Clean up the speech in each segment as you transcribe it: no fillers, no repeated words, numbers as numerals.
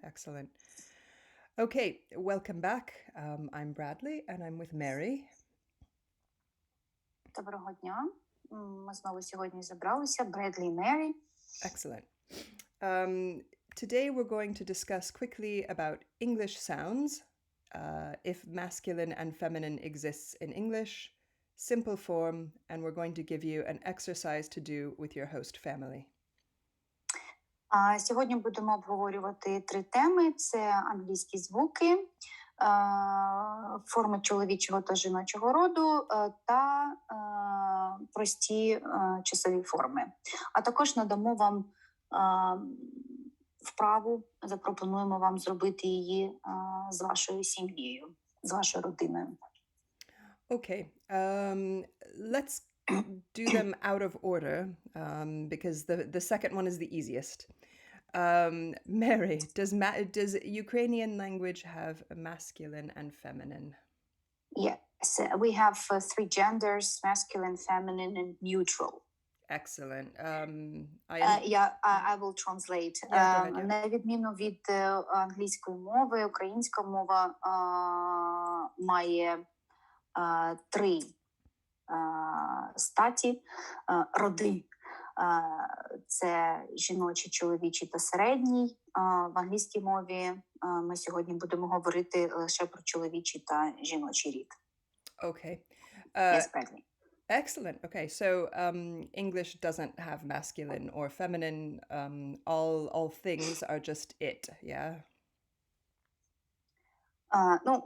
Excellent. Okay, welcome back. I'm Bradley and I'm with Mary. Доброго дня. Ми знову сьогодні зібралися. Бредлі і Мері. Excellent. Today we're going to discuss quickly about English sounds, if masculine and feminine exists in English, simple form, and we're going to give you an exercise to do with your host family. Сьогодні будемо обговорювати 3 теми. Це англійські звуки, форми чоловічого та жіночого роду та прості часові форми. А також надамо вам вправу, запропонуємо вам зробити її з вашою сім'єю, з вашою родиною. Okay, let's do them out of order because the second one is the easiest. Mary, does Ukrainian language have masculine and feminine? Yes, we have 3 genders, masculine, feminine, and neutral. Excellent. I will translate. Yeah, go ahead, yeah. На відміну від англійської мови, українська мова має 3 статі, роди. Це жіночий, чоловічий та середній. В англійській мові ми сьогодні будемо говорити лише про чоловічий та жіночий рід. Okay. Yes, Bradley. Excellent. Okay, so English doesn't have masculine or feminine. All things are just it, yeah?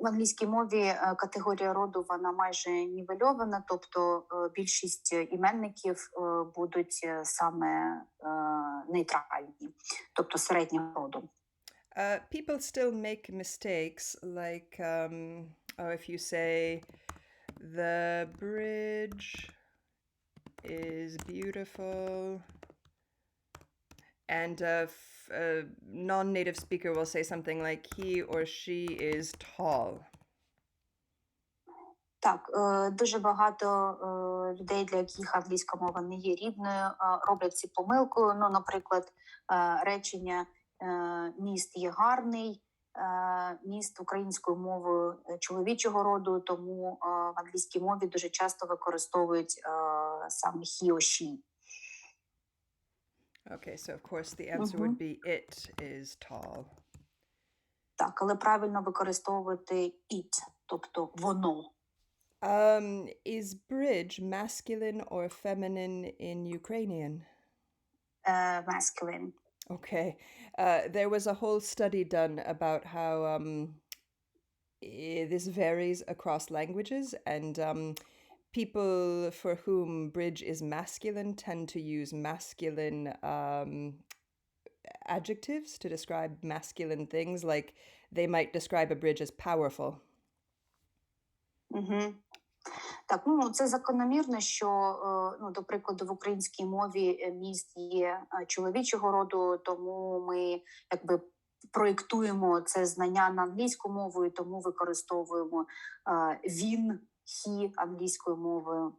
В англійській мові категорія роду, вона майже нівельована, тобто більшість іменників будуть саме нейтральні, тобто середнього роду. People still make mistakes, like if you say, the bridge is beautiful, and a non-native speaker will say something like, he or she is tall. Так, дуже багато людей, для яких англійська мова не є рідною, роблять ці помилку. Ну, наприклад, речення «міст є гарний», міст українською мовою чоловічого роду, тому в англійській мові дуже часто використовують саме he or she. Okay, so of course the answer would be it is tall. Так, але правильно використовувати it, тобто воно. Is bridge masculine or feminine in Ukrainian? Masculine. Okay. There was a whole study done about how this varies across languages, and people for whom bridge is masculine tend to use masculine adjectives to describe masculine things, like they might describe a bridge as powerful. Так, це закономірно, що, до прикладу, в українській мові міст є чоловічого роду, тому ми проєктуємо це знання на англійську мову, і тому використовуємо він, he англійською мовою.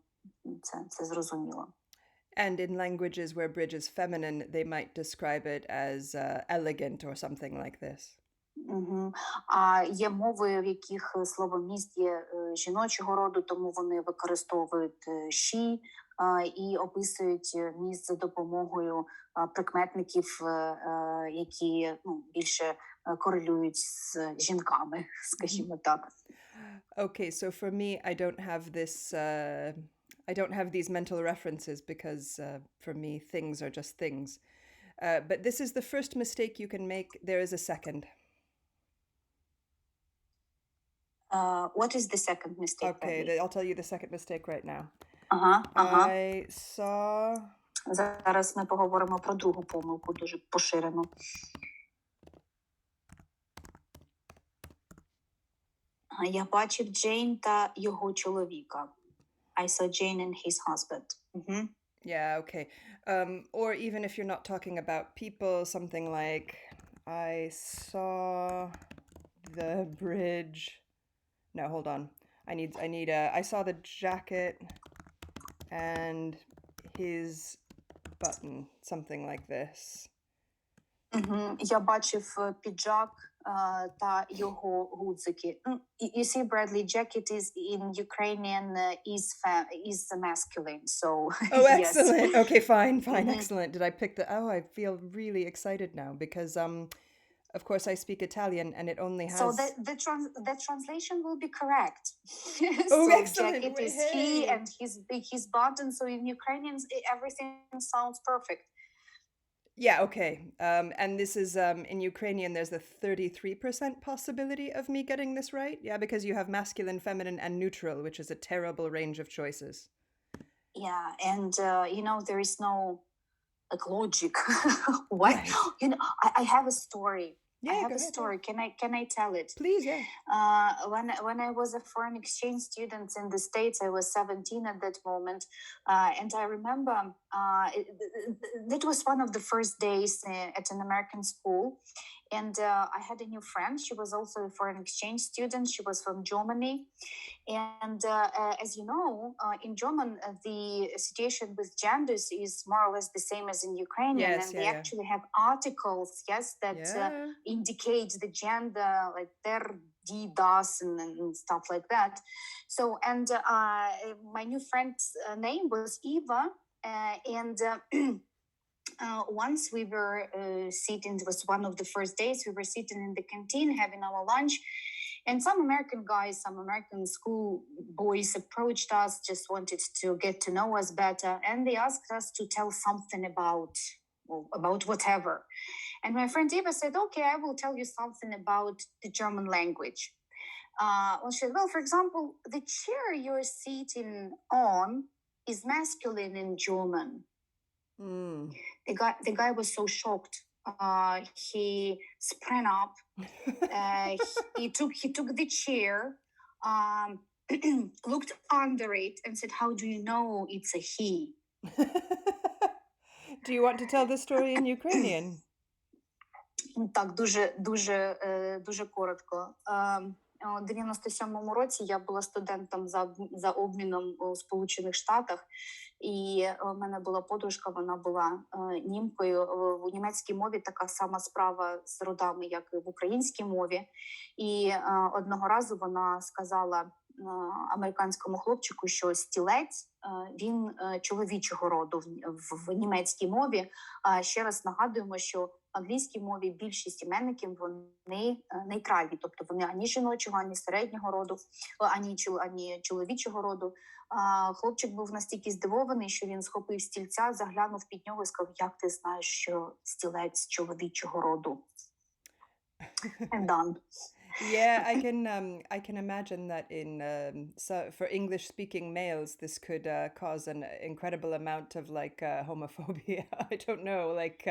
Це зрозуміло. And in languages where bridge is feminine, they might describe it as elegant or something like this. А є мови, в яких слово «міст» є жіночого роду, тому вони використовують «she» і описують міст за допомогою прикметників, які більше корелюють з жінками, скажімо так. Okay, so for me, I don't have these mental references because for me, things are just things. But this is the first mistake you can make. There is a second. What is the second mistake? Okay, I'll tell you the second mistake right now. I saw... Зараз ми поговоримо про другу помилку, дуже поширену. Я бачив Джейн та його чоловіка. I saw Jane and his husband. Yeah, okay. Or even if you're not talking about people, something like, I saw the bridge. No, hold on. I saw the jacket and his button, something like this. Я бачив піджак та його гудзики. You see, Bradley, jacket is in Ukrainian is masculine, so Oh, yes. excellent. Okay, fine, Mhm. excellent. Did I pick the? Oh, I feel really excited now because of course I speak Italian and it only So has. the translation will be correct. Oh, So excellent. jacket is Hey. he and his button. So in Ukrainians, everything sounds perfect. Yeah, okay. And this is in Ukrainian, there's a 33% possibility of me getting this right. Yeah, because you have masculine, feminine, and neutral, which is a terrible range of choices. Yeah, and there is no like logic. What? Right. I have a story. Yeah, I have go a ahead, story. Can I tell it? Please, yeah. When I was a foreign exchange student in the States, I was 17 at that moment, and I remember that was one of the first days at an American school, and I had a new friend. She was also a foreign exchange student. She was from Germany, and as you know, in German, the situation with genders is more or less the same as in Ukrainian, Yes, and they actually have articles, yes, that indicate the gender, like der, die, das, and stuff like that. So, and my new friend's name was Eva, and once we were sitting, it was one of the first days, we were sitting in the canteen having our lunch, and some American guys, some American school boys approached us, just wanted to get to know us better, and they asked us to tell something about whatever. And my friend Eva said, okay, I will tell you something about the German language. She said, well, for example, the chair you're sitting on is masculine in German. The guy was so shocked. He sprang up. He took the chair, looked under it, and said, "How do you know it's a he?" Do you want to tell the story in Ukrainian? Так, дуже коротко. У 97-му році я була студентом за обміном у Сполучених Штатах, і у мене була подружка, вона була німкою. В німецькій мові така сама справа з родами, як і в українській мові. І одного разу вона сказала американському хлопчику, що стілець, він чоловічого роду в німецькій мові. Ще раз нагадуємо, що в англійській мові більшість іменників, вони нейтральні, тобто вони ані жіночого, ані середнього роду, ані чоловічого роду. Хлопчик був настільки здивований, що він схопив стільця, заглянув під нього і сказав, як ти знаєш, що стілець чоловічого роду? And done. Yeah, I can imagine that so for English-speaking males, this could cause an incredible amount of like homophobia. I don't know, like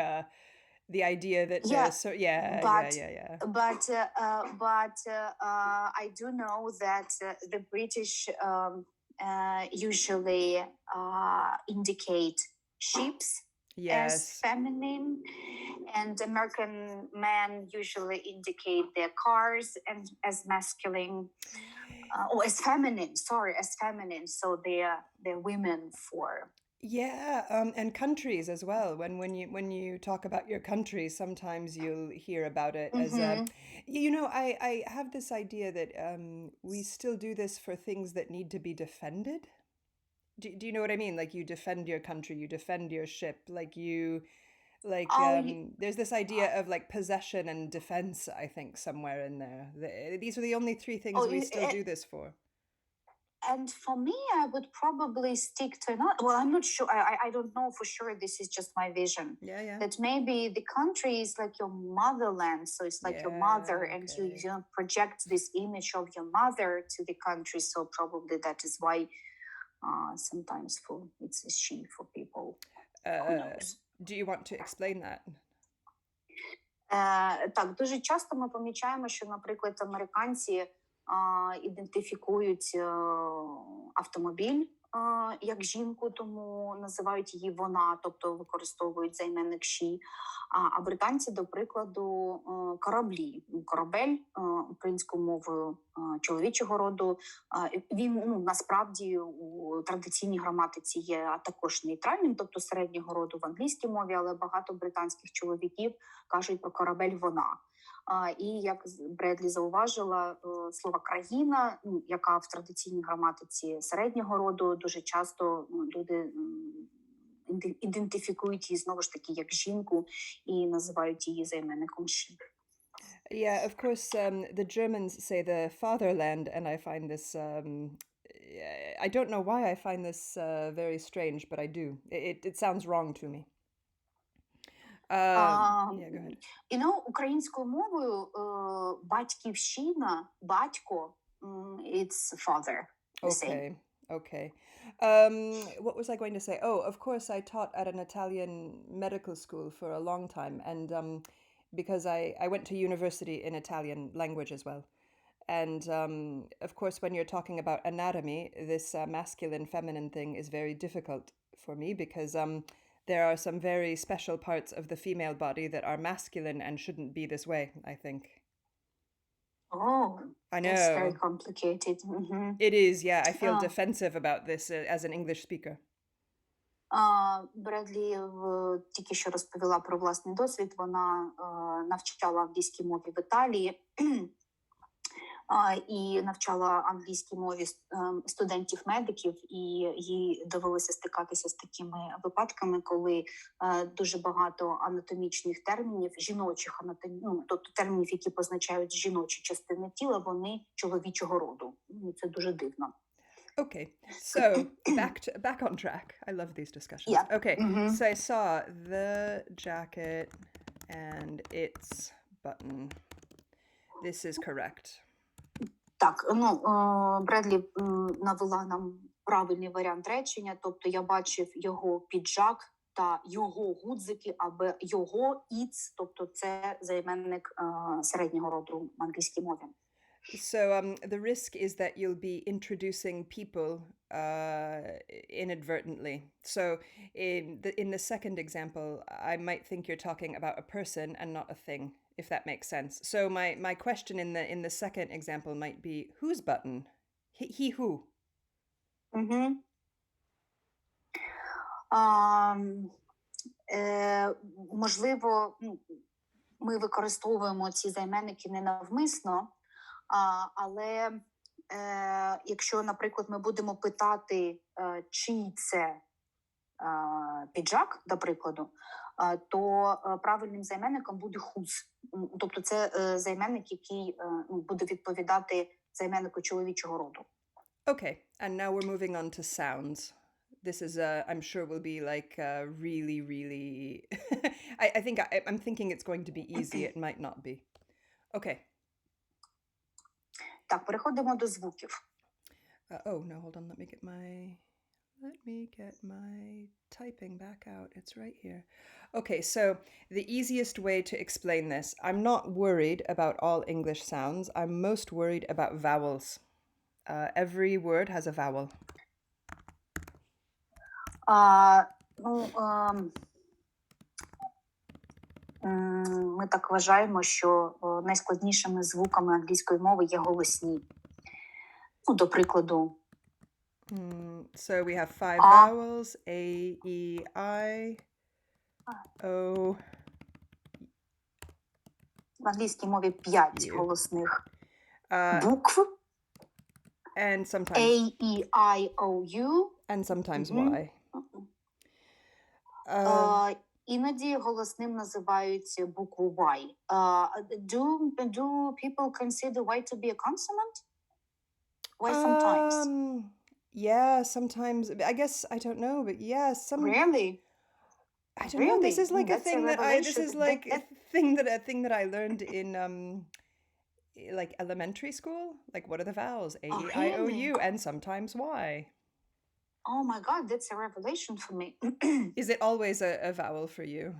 the idea that but I do know that the British usually indicate ships as feminine, and American men usually indicate their cars and as masculine, as feminine. So they're women for. Yeah, and countries as well. When you talk about your country, sometimes you'll hear about it as I have this idea that we still do this for things that need to be defended. Do you know what I mean? Like you defend your country, you defend your ship, there's this idea of like possession and defense, I think, somewhere in there. These are the only three things we still do this for. And for me, I would probably stick to another. Well, I'm not sure. I don't know for sure. This is just my vision. Yeah. That maybe the country is like your motherland. So it's like your mother, and you project this image of your mother to the country. So probably that is why sometimes it's a she for people. Who knows? Do you want to explain that? Так, дуже часто ми помічаємо, що, наприклад, американці ідентифікують автомобіль як жінку, тому називають її вона, тобто використовують займенник she. А британці, до прикладу, кораблі. Корабель українською мовою чоловічого роду. Він насправді у традиційній граматиці є також нейтральним, тобто середнього роду в англійській мові, але багато британських чоловіків кажуть про корабель «вона». І, як Бредлі зауважила, слово «країна», яка в традиційній граматиці середнього роду, дуже часто люди ідентифікують її, знову ж таки, як жінку і називають її займенником «she». Yeah, of course, the Germans say the fatherland, and I find this, I don't know why I find this very strange, but I do. It sounds wrong to me. Yeah, go ahead. Українською мовою батьківщина, батько, it's father. Okay. What was I going to say? Oh, of course, I taught at an Italian medical school for a long time, and because I went to university in Italian language as well. And of course, when you're talking about anatomy, this masculine, feminine thing is very difficult for me because there are some very special parts of the female body that are masculine and shouldn't be this way, I think. Oh, I know. That's very complicated. It is, yeah. I feel defensive about this as an English speaker. Бредлі тільки що розповіла про власний досвід. Вона навчала англійській мові в Італії і навчала англійській мові студентів-медиків, і їй довелося стикатися з такими випадками, коли дуже багато анатомічних термінів, жіночих тобто термінів, які позначають жіночі частини тіла, вони чоловічого роду. Це дуже дивно. Okay, so back on track. I love these discussions. Yeah. Okay, so I saw the jacket and its button. This is correct. Так, Бредлі навела нам правильний варіант речення, тобто я бачив його піджак та його гудзики, або його its, тобто це займенник середнього роду в англійській мові. So the risk is that you'll be introducing people inadvertently. So in the second example, I might think you're talking about a person and not a thing, if that makes sense. So my question in the second example might be, whose button? He who? Можливо, ми використовуємо ці займенники ненавмисно, але якщо, наприклад, ми будемо питати, чий це піджак, до прикладу, то правильним займенником буде whose. Тобто це займенник, який буде відповідати займеннику чоловічого роду. Okay, and now we're moving on to sounds. This is, I'm sure will be like really, really... I'm thinking it's going to be easy. It might not be. Okay. Так, переходимо до звуків. Oh, no, hold on. Let me get my typing back out. It's right here. Okay, so the easiest way to explain this, I'm not worried about all English sounds. I'm most worried about vowels. Every word has a vowel. Ми так вважаємо, що найскладнішими звуками англійської мови є голосні. До прикладу. So we have 5 vowels, A, E, I, O. В англійській мові 5 голосних букв. And sometimes A, E, I, O, U. And sometimes Y. Іноді голосним називають букву Y. Do people consider Y to be a consonant? Why sometimes? Yeah, sometimes. I guess I don't know, but yeah, Really? I don't know. This is like a thing that a thing that I learned in like elementary school. Like, what are the vowels? A, E, I, O, U, and sometimes Y. Oh my God, that's a revelation for me. Is it always a vowel for you?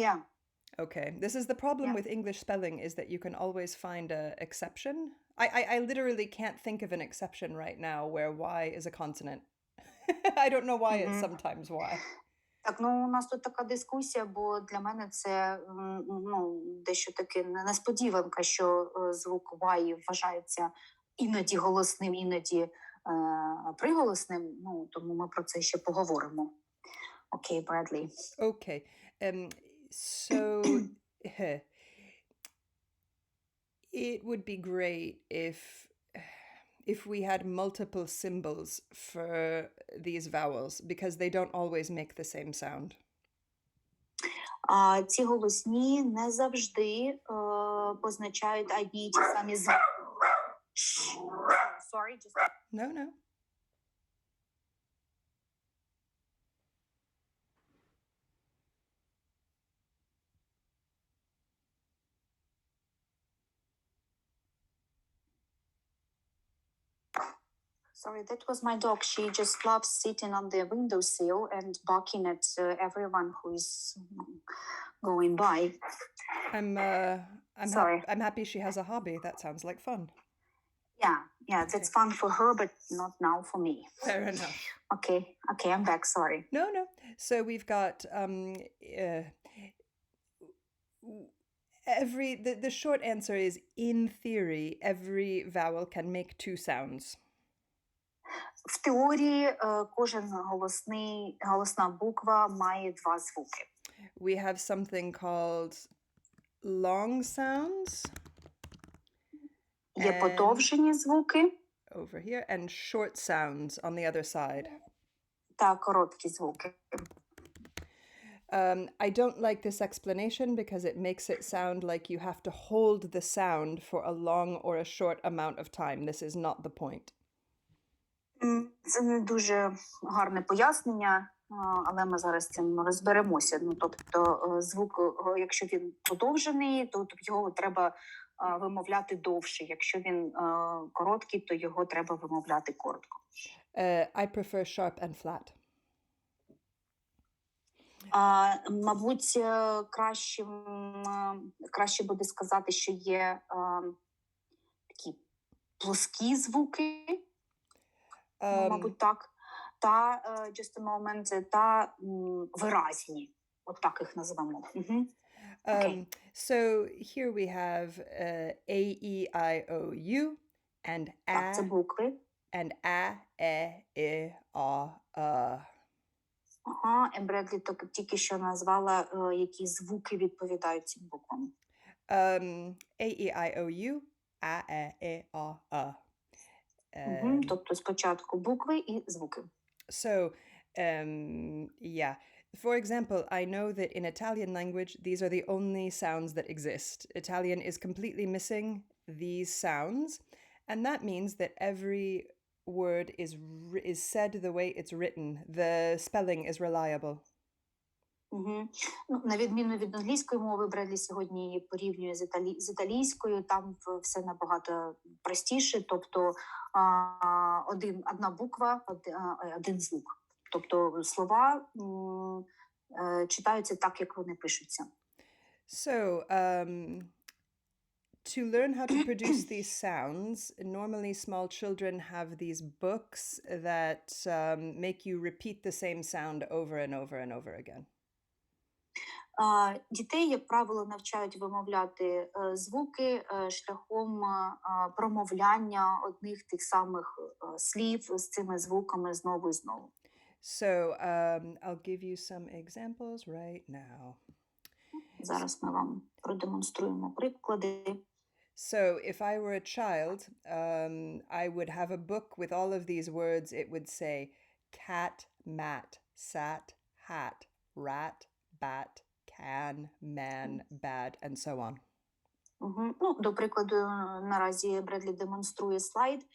Yeah. Okay. This is the problem with English spelling, is that you can always find an exception. I literally can't think of an exception right now where Y is a consonant. I don't know why it's sometimes Y. Так, ну у нас тут така дискусія, бо для мене це дещо таки несподіванка, що звук Y вважається іноді голосним, іноді приголосним. Ну, тому ми про це ще поговоримо. Окей, Бредлі. Okay. So it would be great if we had multiple symbols for these vowels because they don't always make the same sound. Ці голосні не завжди позначають одні й ті самі звуки. Sorry, just... No. Sorry, that was my dog. She just loves sitting on the windowsill and barking at everyone who is going by. Sorry. I'm happy she has a hobby. That sounds like fun. Yeah, that's fun for her, but not now for me. Fair enough. Okay, I'm back. Sorry. No. So we've got the short answer is, in theory, every vowel can make two sounds. В теорії кожен голосна буква має два звуки. We have something called long sounds. Є подовжені звуки. Over here, and short sounds on the other side. Та короткі звуки. I don't like this explanation because it makes it sound like you have to hold the sound for a long or a short amount of time. This is not the point. Це не дуже гарне пояснення, але ми зараз цим розберемося. Ну, тобто звук, якщо він подовжений, то його треба вимовляти довше. Якщо він короткий, то його треба вимовляти коротко. I prefer sharp and flat. Мабуть, краще буде сказати, що є такі плоскі звуки, мабуть, так. Та, just a moment, та виразні. От так їх називаємо. Okay. So here we have A, E, I, O, U, and A, так, це букви. And A, E, I, A. Ага, Бредлі тільки що назвала, які звуки відповідають цим буквам. A, E, I, O, U, A, E, I, A. Тобто спочатку букви і звуки. So, yeah. For example, I know that in Italian language, these are the only sounds that exist. Italian is completely missing these sounds, and that means that every word is said the way it's written. The spelling is reliable. Ну, на відміну від англійської мови, Бредлі сьогодні її порівнює з італійською, там все набагато простіше, тобто одна буква, один звук. Тобто слова читаються так, як вони пишуться. So, to learn how to produce these sounds, normally small children have these books that make you repeat the same sound over and over and over again. Дітей, як правило, навчають вимовляти звуки шляхом промовляння одних тих самих слів з цими звуками знову і знову. So, I'll give you some examples right now. Зараз ми вам продемонструємо приклади. So, if I were a child, I would have a book with all of these words. It would say cat, mat, sat, hat, rat, bat, can, man, bad, and so on. Ну, до прикладу, наразі Бредлі демонструє слайд,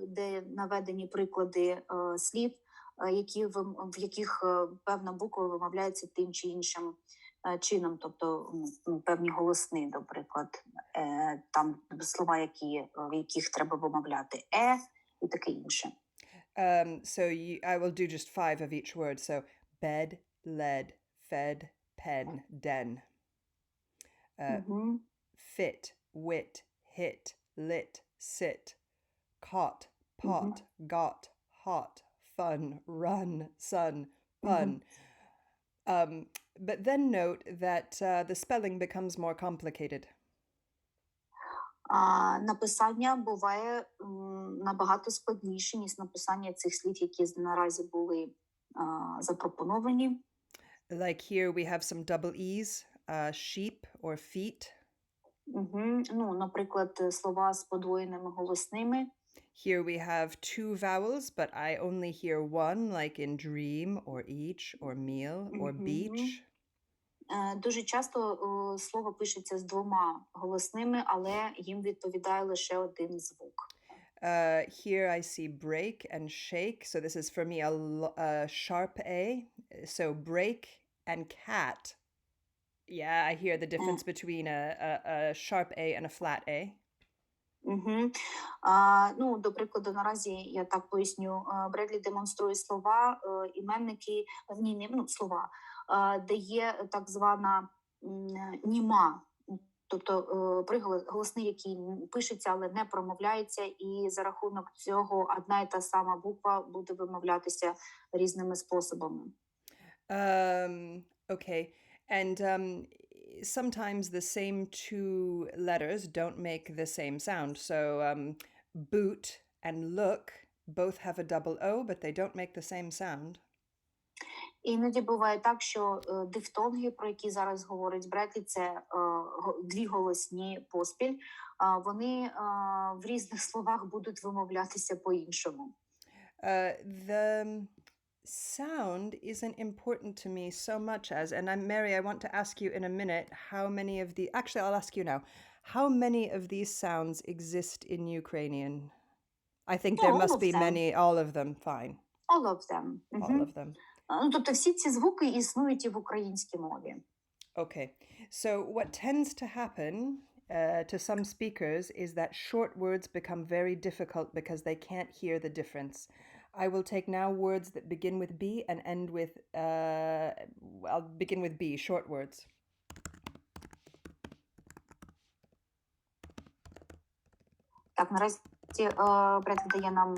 де наведені приклади слів, в яких певна буква вимовляється тим чи іншим чином, тобто певні голосні, до приклад, там слова, в яких треба вимовляти і таке інше. So I will do just 5 of each word. So bed, led, fed, pen, den. Fit, wit, hit, lit, sit, caught, pot, got, hot, fun, run, sun, fun. But then note that the spelling becomes more complicated. Написання буває набагато складніше, ніж написання цих слів, які наразі були запропоновані. Like here we have some double E's, sheep or feet. Ну, наприклад, слова з подвоєними голосними. Here we have two vowels, but I only hear one, like in dream or each or meal or beach. Дуже часто слово пишеться з двома голосними, але їм відповідає лише один звук. Here I see break and shake. So this is for me a sharp A. So break and cat. Yeah, I hear the difference between a sharp A and a flat A. Ну, до прикладу, наразі я так поясню. Бредлі демонструє слова, іменники, слова, де є так звана німа, тобто приголосний, який пишеться, але не промовляється, і за рахунок цього одна і та сама буква буде вимовлятися різними способами. Okay. And sometimes the same two letters don't make the same sound. So boot and look both have a double O, but they don't make the same sound. Іноді буває так, що дифтонги, про які зараз говорить Бредлі, це дві голосні поспіль, вони в різних словах будуть вимовлятися по-іншому. The sound isn't important to me so much as, and Mary, I want to ask you in a minute how many of the, actually I'll ask you now, how many of these sounds exist in Ukrainian? I think there must be many, all of them, fine. All of them. All of them. Тобто всі ці звуки існують і в українській мові. Okay, so what tends to happen to some speakers is that short words become very difficult because they can't hear the difference. I will take now words that begin with B and end with, I'll begin with B, short words. Так, наразі Бред дає нам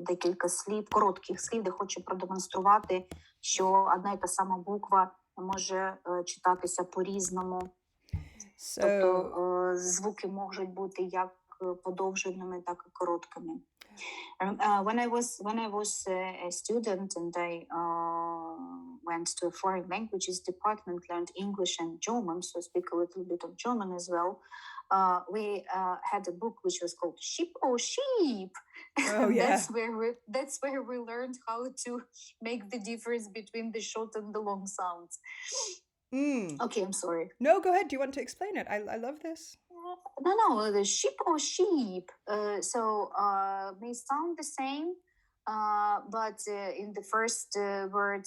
декілька слів, коротких слів, де хочу продемонструвати, що одна і та сама буква може читатися по-різному. Тобто звуки можуть бути як подовженими, так і короткими. When I was a student and I went to a foreign languages department, learned English and German, so I speak a little bit of German as well. We had a book which was called Sheep or Sheep. Oh, yeah. That's where we learned how to make the difference between the short and the long sounds. Okay, I'm sorry. No, go ahead. Do you want to explain it? I love this. No, the sheep or sheep. So may sound the same, but in the first word,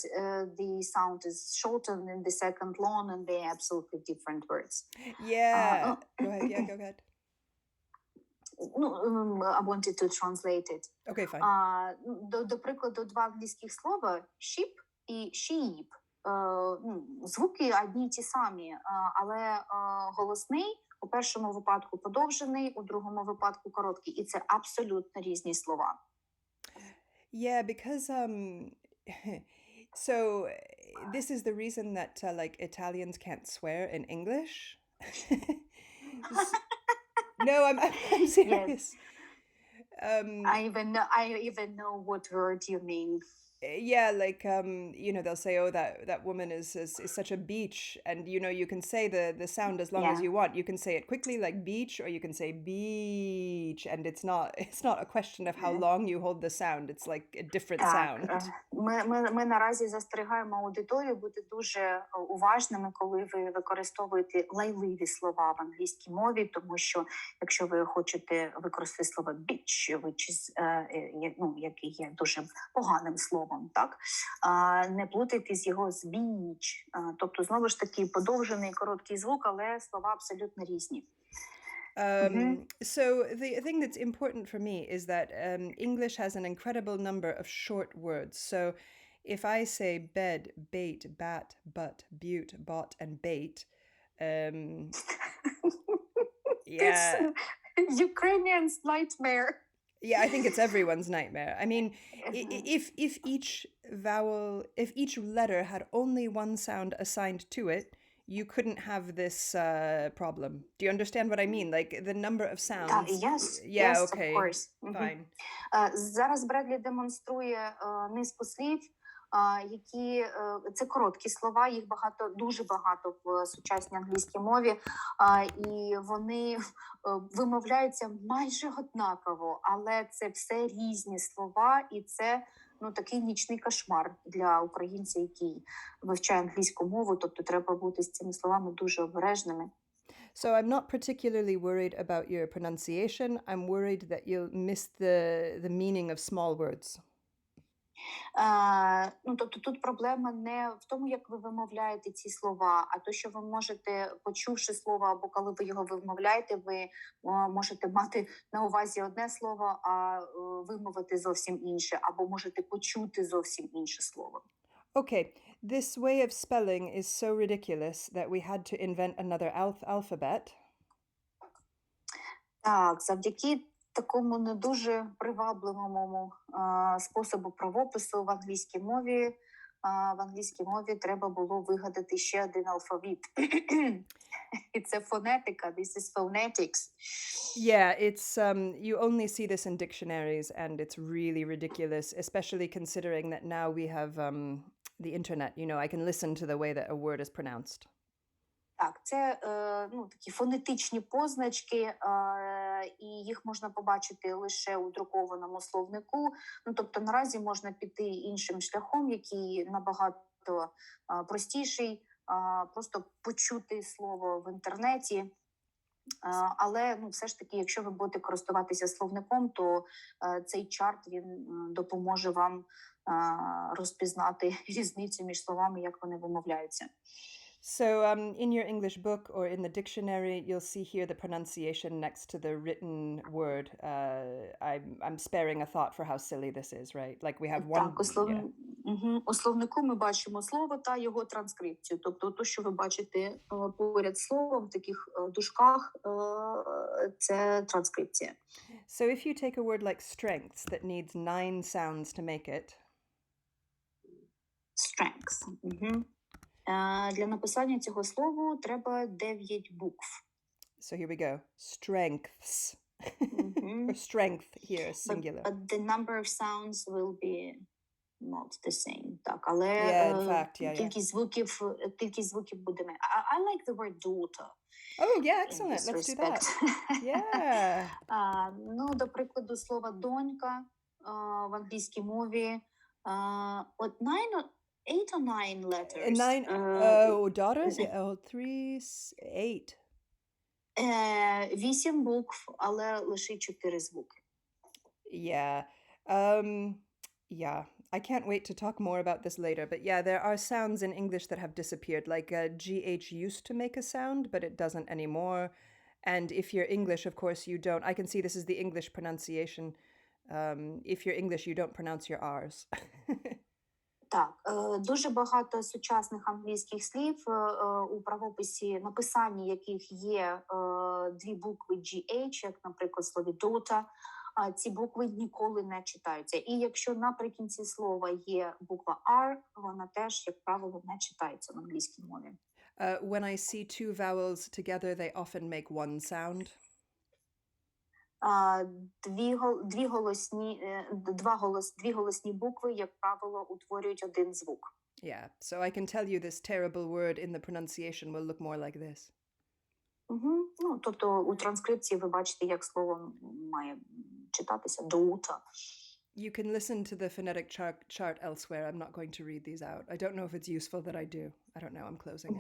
the sound is shortened, in the second long, and they're absolutely different words. Yeah. Go ahead. Yeah, go ahead. I wanted to translate it. Okay, fine. До прикладу, два англійських слова sheep і sheep. Звуки одні й ті самі, але голосний у першому випадку подовжений, у другому випадку короткий. І це абсолютно різні слова. Yeah, because so this is the reason that like Italians can't swear in English. No, I'm serious. Yes. I even know what word you mean. Yeah, like they'll say, oh, that woman is such a beach, and you can say the sound as long as you want. You can say it quickly, like beach, or you can say beach, and it's not a question of how long you hold the sound. It's like a different sound. Ми наразі застерігаємо аудиторію бути дуже уважними, коли ви використовуєте лайливі слова в англійській мові, тому що якщо ви хочете використати слово beach, який є дуже поганим словом, так? Не плутайте з його з beach. Тобто, знову ж таки, подовжений короткий звук, але слова абсолютно різні. So the thing that's important for me is that English has an incredible number of short words. So if I say bed, bait, bat, butt, bute, bot, and bait, yeah. It's Ukrainian's nightmare. Yeah, I think it's everyone's nightmare. I mean, if each letter had only one sound assigned to it, you couldn't have this problem. Do you understand what I mean? Like the number of sounds. Yes, Yeah, yes, okay. of course. Fine. Зараз Бредлі демонструє низку слів, які це короткі слова, їх дуже багато в сучасній англійській мові, і вони вимовляються майже однаково, але це все різні слова, і це такий нічний кошмар для українця, який вивчає англійську мову, тобто треба бути з цими словами дуже обережними. So I'm not particularly worried about your pronunciation. I'm worried that you'll miss the meaning of small words. Тобто тут проблема не в тому, як ви вимовляєте ці слова, а то, що ви можете, почувши слово, або коли ви його вимовляєте, ви можете мати на увазі одне слово, а вимовити зовсім інше, або можете почути зовсім інше слово. Okay, this way of spelling is so ridiculous that we had to invent another alphabet. Так, завдяки такому не дуже привабливому способу правопису в англійській мові треба було вигадати ще один алфавіт. І це фонетика. This is phonetics. Yeah, it's you only see this in dictionaries, and it's really ridiculous, especially considering that now we have the internet. You know, I can listen to the way that a word is pronounced. Так, це такі фонетичні позначки, і їх можна побачити лише у друкованому словнику. Тобто наразі можна піти іншим шляхом, який набагато простіший, просто почути слово в інтернеті. Але все ж таки, якщо ви будете користуватися словником, то цей чарт, він допоможе вам розпізнати різницю між словами, як вони вимовляються. So in your English book or in the dictionary, you'll see here the pronunciation next to the written word. I'm sparing a thought for how silly this is, right? Like we have one... Так, у словнику ми бачимо слово та його транскрипцію. Тобто то, що ви бачите поряд з словом в таких дужках, це транскрипція. So if you take a word like strengths that needs 9 sounds to make it... Strengths. Для написання цього слова треба 9 букв. So here we go. Strengths. Or strength here, singular. But the number of sounds will be not the same. Так, але кількість звуків буде. I like the word daughter. Oh, yeah, excellent. Let's do that. Yeah. До прикладу, слово донька в англійській мові. 8 or 9 letters. 9 daughters? Yeah, 3, 8. 8 букв, але лише 4 звуки. Yeah. Yeah. I can't wait to talk more about this later. But yeah, there are sounds in English that have disappeared. Like GH used to make a sound, but it doesn't anymore. And if you're English, of course, you don't. I can see this is the English pronunciation. If you're English, you don't pronounce your R's. Так, дуже багато сучасних англійських слів у правописі, написанні яких є 2 букви GH, як, наприклад, в слові daughter, ці букви ніколи не читаються. І якщо наприкінці слова є буква R, вона теж, як правило, не читається в англійській мові. When I see 2 vowels together, they often make one sound. Дві голосні букви, як правило, утворюють один звук. Yeah, so I can tell you this terrible word in the pronunciation will look more like this. Тобто у транскрипції ви бачите, як слово має читатися daughter. You can listen to the phonetic chart elsewhere. I'm not going to read these out. I don't know if it's useful that I do. I don't know. I'm closing it.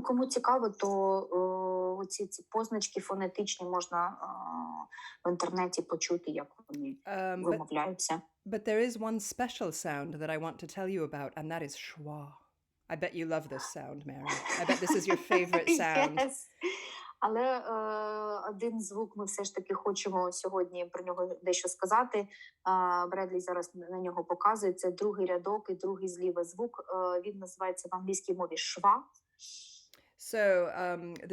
Кому цікаво, то ці позначки фонетичні можна в інтернеті почути, як вони вимовляються. But there is one special sound that I want to tell you about, and that is Schwa. I bet you love this sound, Mary. I bet this is your favorite sound. Yes. Але один звук ми все ж таки хочемо сьогодні про нього дещо сказати. Бредлі зараз на нього показує. Це другий рядок і другий зліва звук. Він називається в англійській мові Schwa. So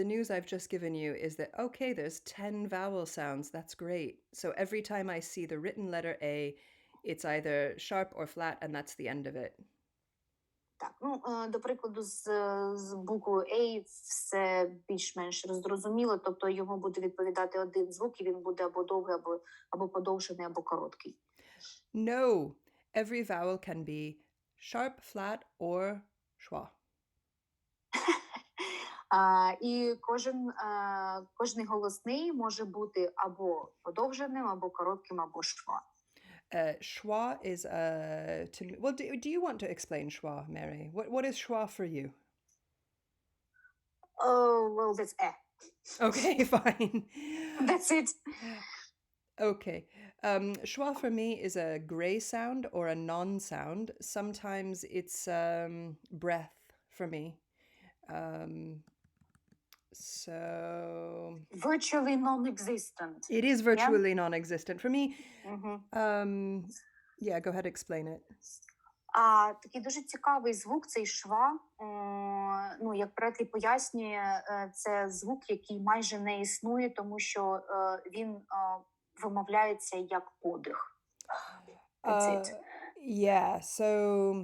the news I've just given you is that, okay, there's 10 vowel sounds. That's great. So every time I see the written letter A, it's either sharp or flat, and that's the end of it. Так, ну, до прикладу, з буквою A все більш-менш роззрозуміло, тобто йому буде відповідати один звук, і він буде або довгий, або подовжений, або короткий. No, every vowel can be sharp, flat, or schwa. І кожний голосний може бути або подовженим, або коротким, або шва. Schwa is well, do you want to explain schwa, Mary? What is schwa for you? Oh, well, that's Okay, fine. That's it. Okay. Schwa for me is a gray sound or a non-sound. Sometimes it's breath for me. So Virtually non-existent. it is virtually non-existent for me. Mm-hmm. Yeah, go ahead, explain it. Такий дуже цікавий звук, цей шва. Ну, як Бредлі пояснює, це звук, який майже не існує, тому що він вимовляється як подих. That's it. Yeah, so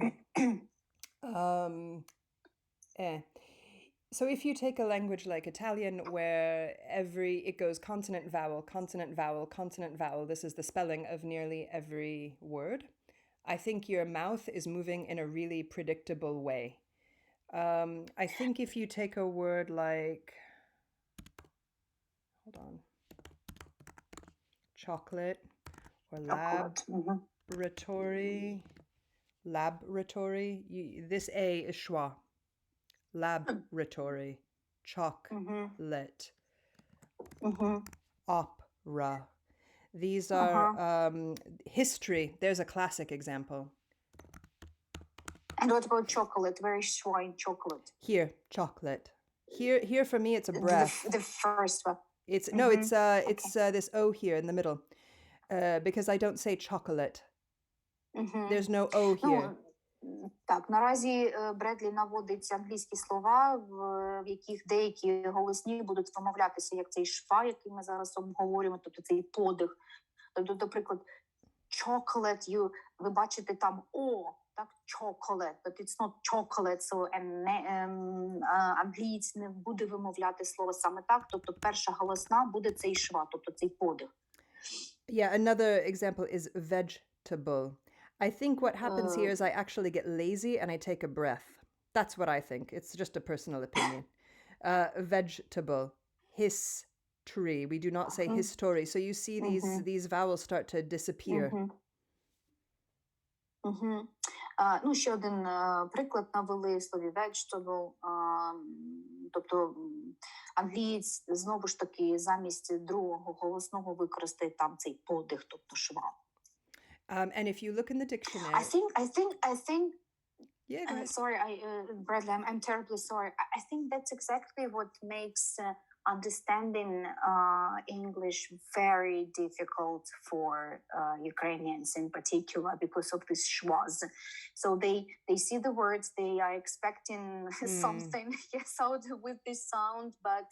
So if you take a language like Italian where it goes consonant, vowel, consonant, vowel, consonant, vowel, this is the spelling of nearly every word, I think your mouth is moving in a really predictable way. I think if you take a word like, hold on, chocolate or laboratory, this A is schwa. Laboratory, chocolate, opera. These are history. There's a classic example. And what about chocolate? Where is schwa in chocolate? Here, chocolate. Here for me, it's a breath. The first one. It's no, it's this O here in the middle, because I don't say chocolate. There's no O here. Так, наразі Бредлі наводить англійські слова, в яких деякі голосні будуть вимовлятися як цей шва, який ми зараз обговорюємо, тобто цей подих. Тобто, наприклад, chocolate, ви бачите там О, так, chocolate, but it's not chocolate, so англієць не буде вимовляти слово саме так, тобто перша голосна буде цей шва, тобто цей подих. Yeah, another example is vegetable. I think what happens here is I actually get lazy and I take a breath. That's what I think. It's just a personal opinion. Vegetable. History. We do not say history. So you see these vowels start to disappear. Ну, ще один приклад навели в слові vegetable. Тобто англієць знову ж таки замість другого голосного використає там цей подих, тобто шва. And if you look in the dictionary, I think. Yeah, go ahead. Sorry, Bradley, I'm terribly sorry. I think that's exactly what makes understanding English very difficult for Ukrainians in particular because of these schwas. So they see the words, they are expecting something out with this sound, but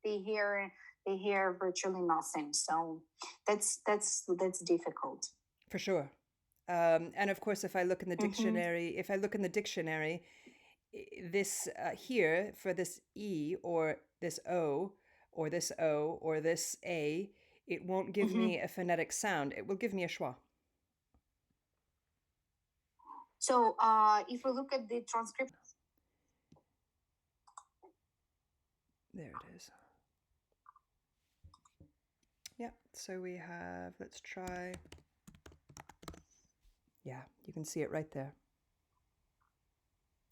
they hear virtually nothing. So that's difficult. For sure. And of course, if I look in the dictionary, this here for this E or this O or this O or this A, it won't give me a phonetic sound. It will give me a schwa. So if we look at the transcript. There it is. Yeah, so we have, let's try. Yeah, you can see it right there.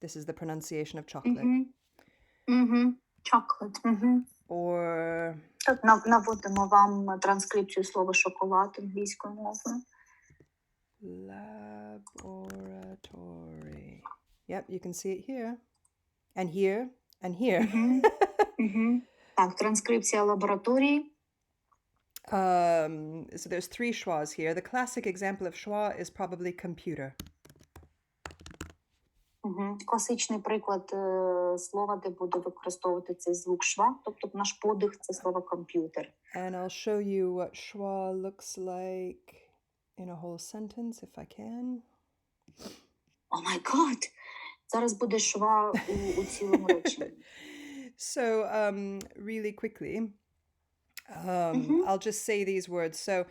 This is the pronunciation of chocolate. Chocolate. Or... Тут наводимо вам транскрипцію слова шоколад англійською мовою. Laboratory. Yep, you can see it here. And here. And here. Так, транскрипція лабораторії. So there's 3 schwas here. The classic example of schwa is probably computer. Класичний приклад слова, де буде використовувати цей звук шва, тобто наш подих – це слово комп'ютер. And I'll show you what schwa looks like in a whole sentence, if I can. О май гад! Зараз буде шва у цілому реченні. So, really quickly, I'll just say these words. So,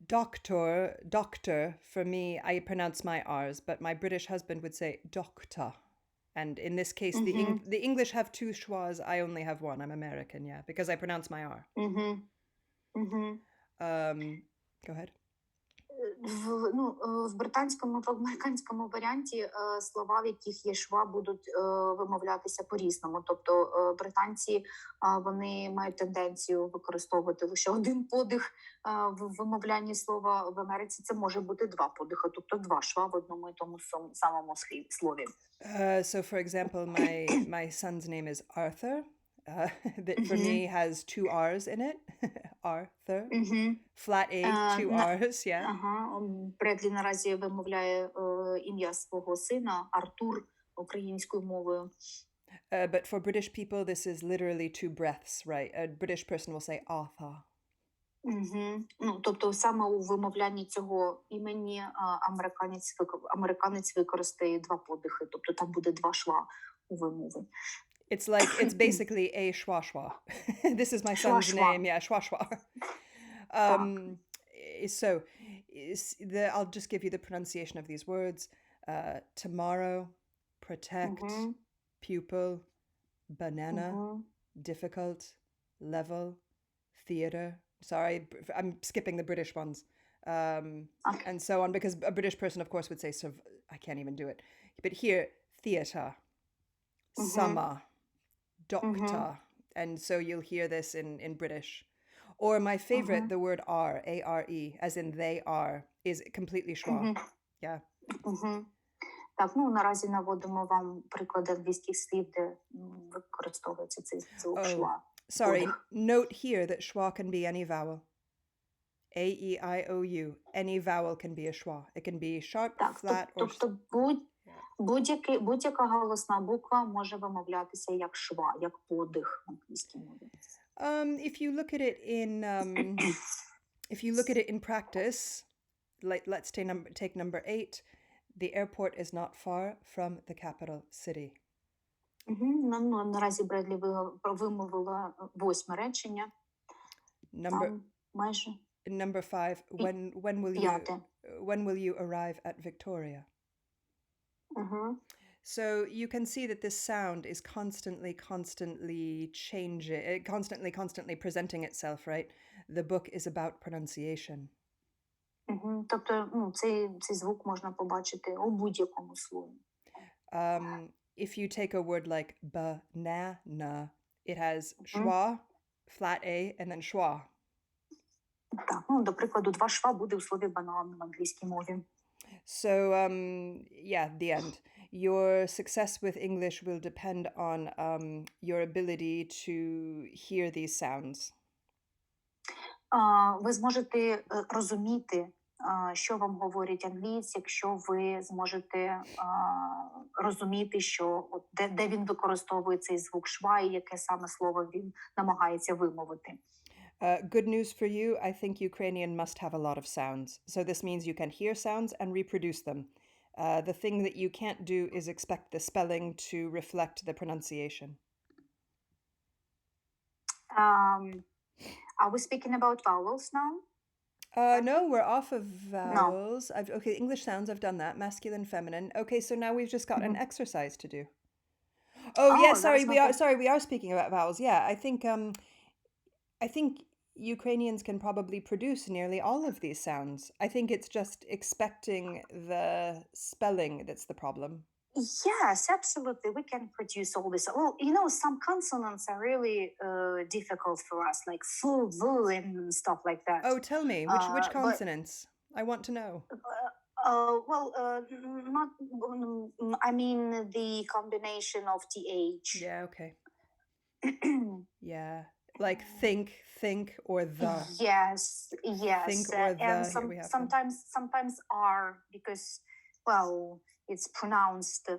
doctor, for me, I pronounce my R's, but my British husband would say doctor. And in this case, the English have two schwas, I only have one. I'm American, yeah, because I pronounce my R. Go ahead. В британському, в американському варіанті слова, в яких є шва, будуть вимовлятися по-різному. Тобто британці, вони мають тенденцію використовувати лише один подих в вимовлянні слова. В Америці це може бути два подихи, тобто два шва в одному і тому самому слові. So, for example, my son's name is Arthur. That for me has two R's in it. Arthur. Flat A, two R's, yeah. Бредлі наразі вимовляє ім'я свого сина Артур українською мовою. But for British people, this is literally two breaths, right? A British person will say Arthur. Тобто саме у вимовлянні цього імені американець використає два подихи, тобто там буде два шва у вимові. It's basically a schwa schwa. This is my son's name, yeah, schwa schwa. So, I'll just give you the pronunciation of these words. Tomorrow, protect, pupil, banana, difficult, level, theater. Sorry, I'm skipping the British ones. And so on, because a British person, of course, would say, I can't even do it. But here, theater, summer, doctor. And so you'll hear this in British. Or my favorite, the word are, A-R-E, as in they are, is completely schwa. Yeah. Так, наразі наводимо вам приклади англійських слів, де використовується цей звук шва. Sorry, note here that schwa can be any vowel. A-E-I-O-U. Any vowel can be a schwa. It can be sharp, flat, or... Тобто будь-яка голосна буква може вимовлятися як шва, як подих в англійській мові. If you look at it in practice, let's take number 8. The airport is not far from the capital city. Наразі Бредлі вимовила 8 речення. Майже. Number 5. When will you arrive at Victoria? So you can see that this sound is constantly changing, constantly presenting itself, right? The book is about pronunciation. Тобто, цей звук можна побачити у будь-якому слові. If you take a word like banana, it has schwa, flat A, and then schwa. Так, до прикладу, два шва буде у слові банан в англійській мові. So, the end. Your success with English will depend on your ability to hear these sounds. Ви зможете розуміти, що вам говорить англієць, якщо ви зможете розуміти, що де він використовує цей звук шва і яке саме слово він намагається вимовити. Good news for you, I think Ukrainian must have a lot of sounds. So this means you can hear sounds and reproduce them. The thing that you can't do is expect the spelling to reflect the pronunciation. Are we speaking about vowels now? No, we're off of vowels. No. Okay, English sounds, I've done that. Masculine, feminine. Okay, so now we've just got an exercise to do. Oh, yeah, we are speaking about vowels. Yeah, I think Ukrainians can probably produce nearly all of these sounds. I think it's just expecting the spelling that's the problem. Yes, absolutely. We can produce all this. Well, some consonants are really difficult for us, like fu, vu, and stuff like that. Oh, tell me, which consonants? I want to know. Not. I mean the combination of th. Yeah. Okay. Yeah. Like think, or the. Yes. Think or the. And sometimes are, because, it's pronounced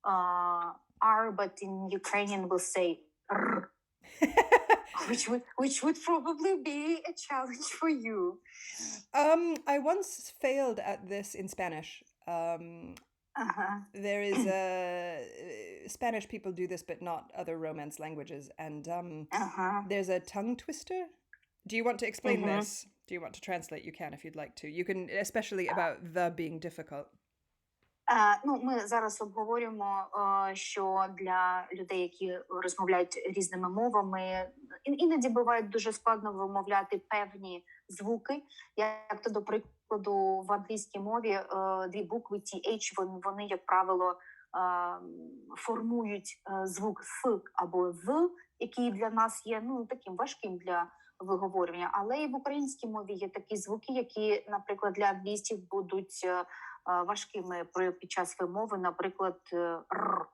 R, but in Ukrainian we'll say R, which would probably be a challenge for you. I once failed at this in Spanish. Uh-huh. There is a Spanish people do this, but not other Romance languages. And Uh-huh. there's a tongue twister. Do you want to explain Mhm. this? Do you want to translate? You can if you'd like to. You can, especially about the being difficult. Ну, ми зараз обговорюємо, що для людей, які розмовляють різними мовами, іноді буває дуже складно вимовляти певні звуки. Як то, до прикладу, в англійській мові дві букви TH, вони, як правило, формують звук С або З, який для нас є таким важким для виговорювання. Але і в українській мові є такі звуки, які, наприклад, для англійців будуть важкими під час вимови, наприклад, Р.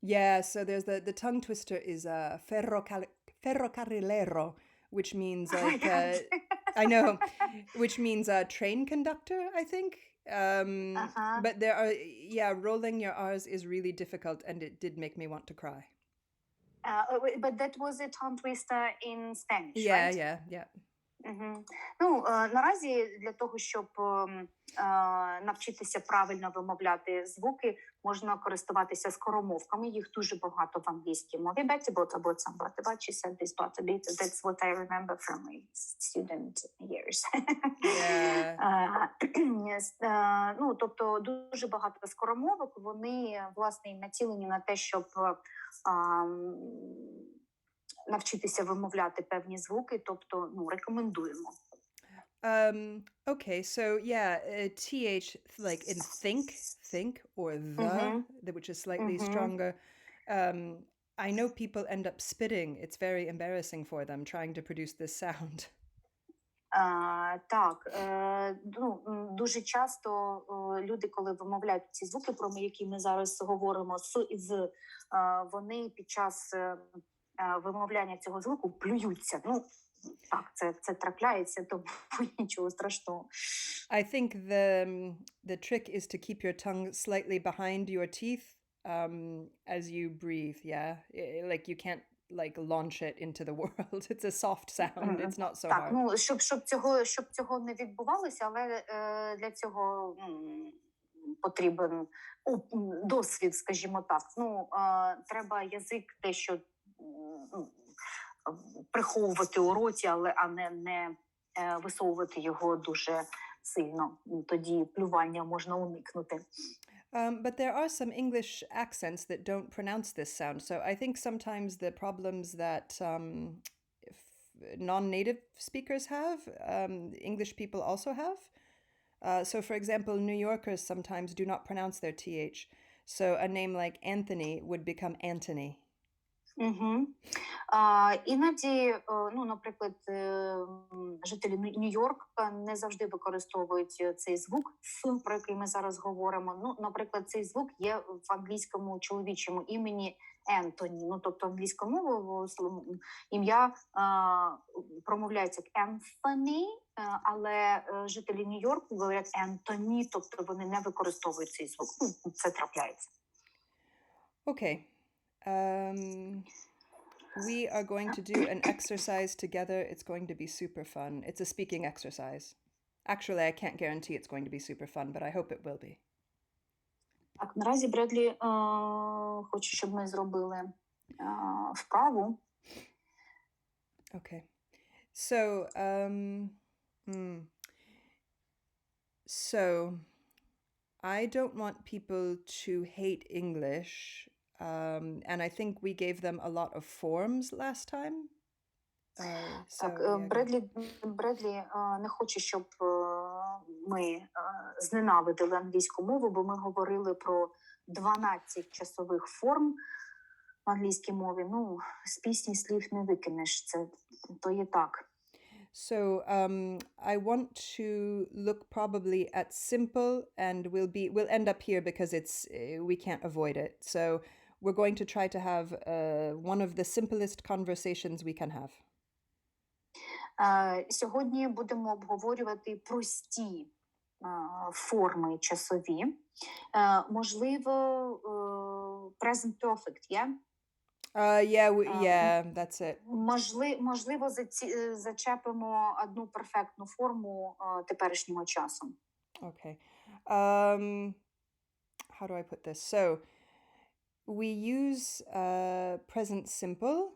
Yeah, so there's the tongue twister is ferrocarrilero, which means like I know, which means a train conductor, I think. But there are rolling your R's is really difficult, and it did make me want to cry. But that was a tongue twister in Spanish, Yeah, right? yeah. Угу. Ну, наразі для того, щоб навчитися правильно вимовляти звуки, можна користуватися скоромовками. Їх дуже багато в англійській мові. Betty bought a bought some butter, but she said this bought a bit. That's what I remember from my student years. Yeah. Ну, тобто дуже багато скоромовок, вони, власне, націлені на те, щоб навчитися вимовляти певні звуки, тобто, рекомендуємо. Okay, so TH like in think or the which is slightly stronger. I know people end up spitting. It's very embarrassing for them trying to produce this sound. Так, дуже часто люди, коли вимовляють ці звуки, про які ми зараз говоримо, С і З, вони під час вимовляння цього звуку плюються. Ну, так, це трапляється, тому нічого страшного. I think the trick is to keep your tongue slightly behind your teeth as you breathe, yeah? Like you can't like launch it into the world. It's a soft sound. It's not so hard. Ну, щоб цього не відбувалося, але для цього потрібен досвід, скажімо так. Ну, треба язик дещо приховувати у роті, а не висовувати його дуже сильно. Тоді плювання можна уникнути. But there are some English accents that don't pronounce this sound. So I think sometimes the problems that non-native speakers have, English people also have. So for example, New Yorkers sometimes do not pronounce their TH. So a name like Anthony would become Antony. Угу. Іноді, наприклад, жителі Нью-Йорка не завжди використовують цей звук, про який ми зараз говоримо. Ну, наприклад, цей звук є в англійському чоловічому імені Ентоні. Ну, тобто англійською мовою ім'я промовляється як Anthony, але жителі Нью-Йорку говорять Ентоні, тобто вони не використовують цей звук. Ну, це трапляється. Okay. We are going to do an exercise together. It's going to be super fun. It's a speaking exercise. Actually, I can't guarantee it's going to be super fun, but I hope it will be. Так, наразі Бредлі хоче, щоб ми зробили вправу. Okay. So, so I don't want people to hate English. And I think we gave them a lot of forms last time. Так, Бредлі не хоче, щоб ми зненавидили англійську мову, бо ми говорили про 12 часових форм в англійській мові. Ну, з пісні слів не викинеш, то є так. So I want to look probably at simple, and we'll end up here because we can't avoid it. So we're going to try to have one of the simplest conversations we can have. Сьогодні будемо обговорювати прості форми часові. Можливо, present perfect, yeah? Yeah, that's it. Можливо, зачепимо одну перфектну форму теперішнього часу. Okay. How do I put this? So we use present simple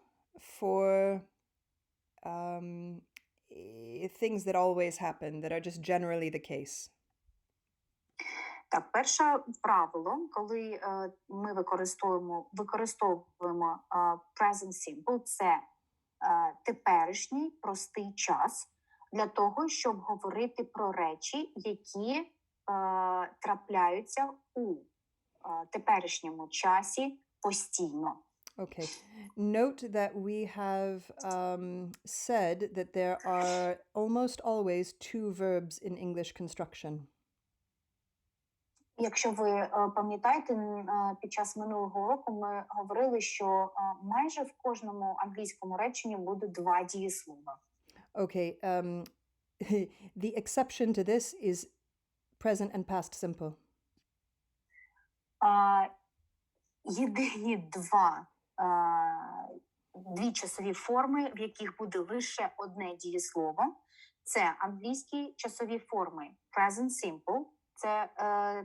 for things that always happen, that are just generally the case. Так, перше правило, коли ми використовуємо present simple, це теперішній простий час для того, щоб говорити про речі, які трапляються у теперішньому часі постійно. Okay. Note that we have said that there are almost always two verbs in English construction. Якщо ви пам'ятаєте, під час минулого уроку ми говорили, що майже в кожному англійському реченні буде два дієслова. Okay. The exception to this is present and past simple. Єдині дві часові форми, в яких буде лише одне дієслово. Це англійські часові форми present simple, це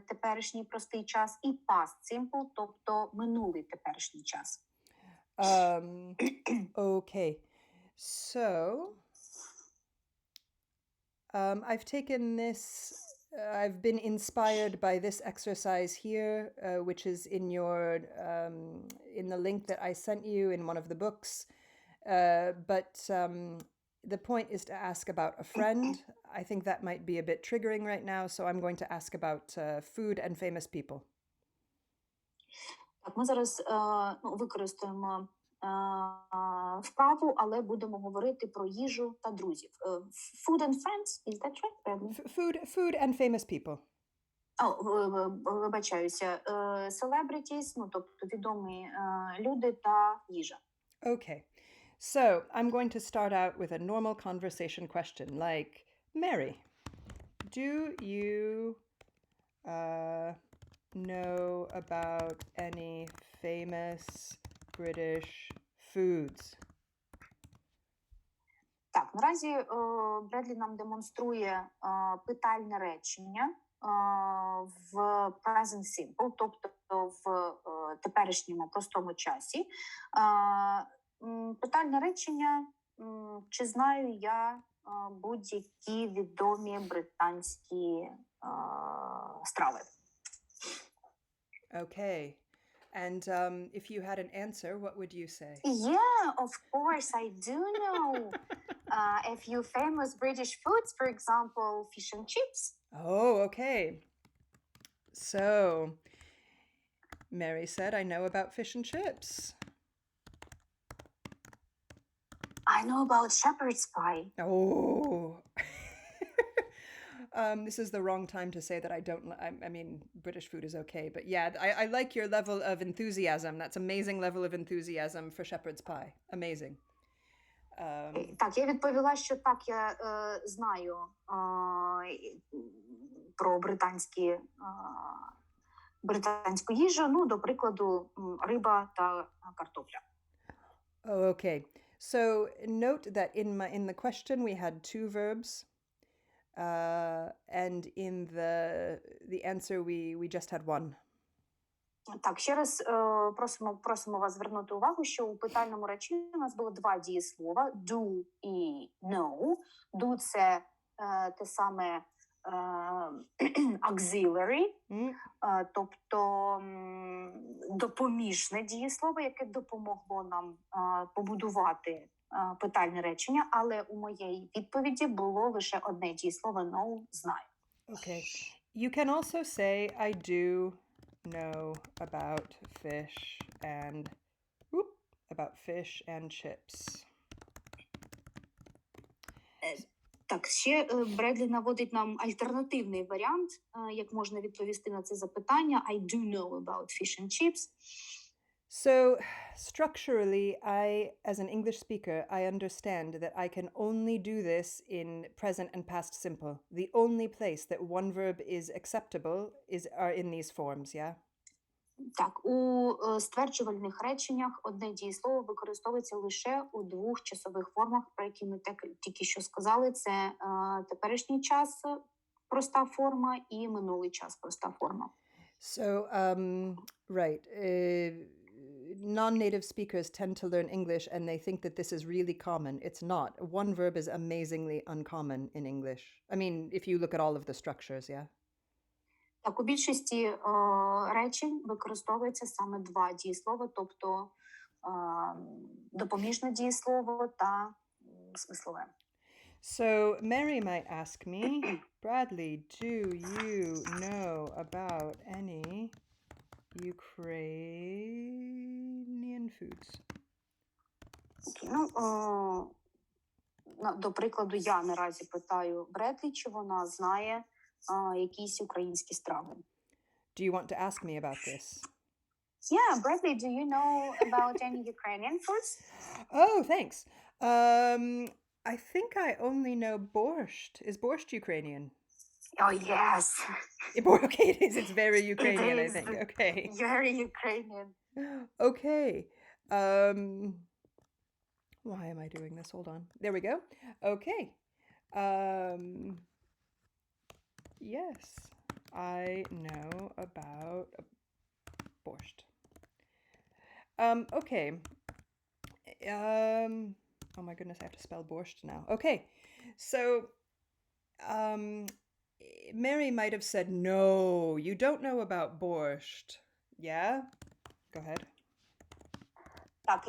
теперішній простий час, і past simple, тобто минулий теперішній час. Okay. So, I've taken this, I've been inspired by this exercise here, which is in your, in the link that I sent you in one of the books. But the point is to ask about a friend. I think that might be a bit triggering right now, so I'm going to ask about food and famous people. Так, ми зараз використаємо вправу, але будемо говорити про їжу та друзів. Food and friends, is that right? Food and famous people. Вибачаюся. Celebrities, тобто відомі люди та їжа. Okay. So, I'm going to start out with a normal conversation question, like, Mary, do you know about any famous British foods? Так, наразі Бредлі нам демонструє питальне речення в present simple, тобто в теперішньому простому часі. Питальне речення, чи знаю я будь-які відомі британські страви. Okay. And if you had an answer, what would you say? Yeah, of course, I do know a few famous British foods, for example, fish and chips. Oh, okay. So, Mary said, I know about fish and chips. I know about shepherd's pie. Oh. This is the wrong time to say that I don't, I mean, British food is okay, but yeah, I like your level of enthusiasm. That's amazing level of enthusiasm for shepherd's pie. Amazing. Так, я відповіла, що так, я знаю про британську їжу, до прикладу, риба та картопля. Oh, okay. So note that in the question we had two verbs. And in the answer we just had one. Так, ще раз просимо вас звернути увагу, що у питальному реченні у нас було два дієслова – do і know. Do – це те саме auxiliary, тобто допоміжне дієслово, яке допомогло нам побудувати питальне речення, але у моєї відповіді було лише одне дієслово know – знаю. Okay. You can also say I do know about fish and chips. Так, ще Бредлі наводить нам альтернативний варіант, як можна відповісти на це запитання. I do know about fish and chips. So, structurally, as an English speaker, I understand that I can only do this in present and past simple. The only place that one verb is acceptable are in these forms, yeah? Так, у стверджувальних реченнях одне дієслово використовується лише у двох часових формах, про які ми тільки що сказали. Це теперішній час проста форма і минулий час проста форма. So, right. Non-native speakers tend to learn English and they think that this is really common. It's not. One verb is amazingly uncommon in English. I mean, if you look at all of the structures, yeah? Так, у більшості речень використовується саме два дієслова, тобто допоміжне дієслово та смислове. So Mary might ask me, Bradley, do you know about any Ukrainian foods? До прикладу, я наразі питаю Бредлі, чи вона знає якісь українські страви. Do you want to ask me about this? Yeah, Bradley, do you know about any Ukrainian foods? Oh, thanks. I think I only know borscht. Is borscht Ukrainian? Oh, yes. Okay, it is. It's very Ukrainian, I think. Okay. Very Ukrainian. Okay. Why am I doing this? Hold on. There we go. Okay. Yes, I know about borscht. Okay. Oh my goodness, I have to spell borscht now. Okay. So, Mary might have said, no, you don't know about borscht. Yeah? Go ahead. Так,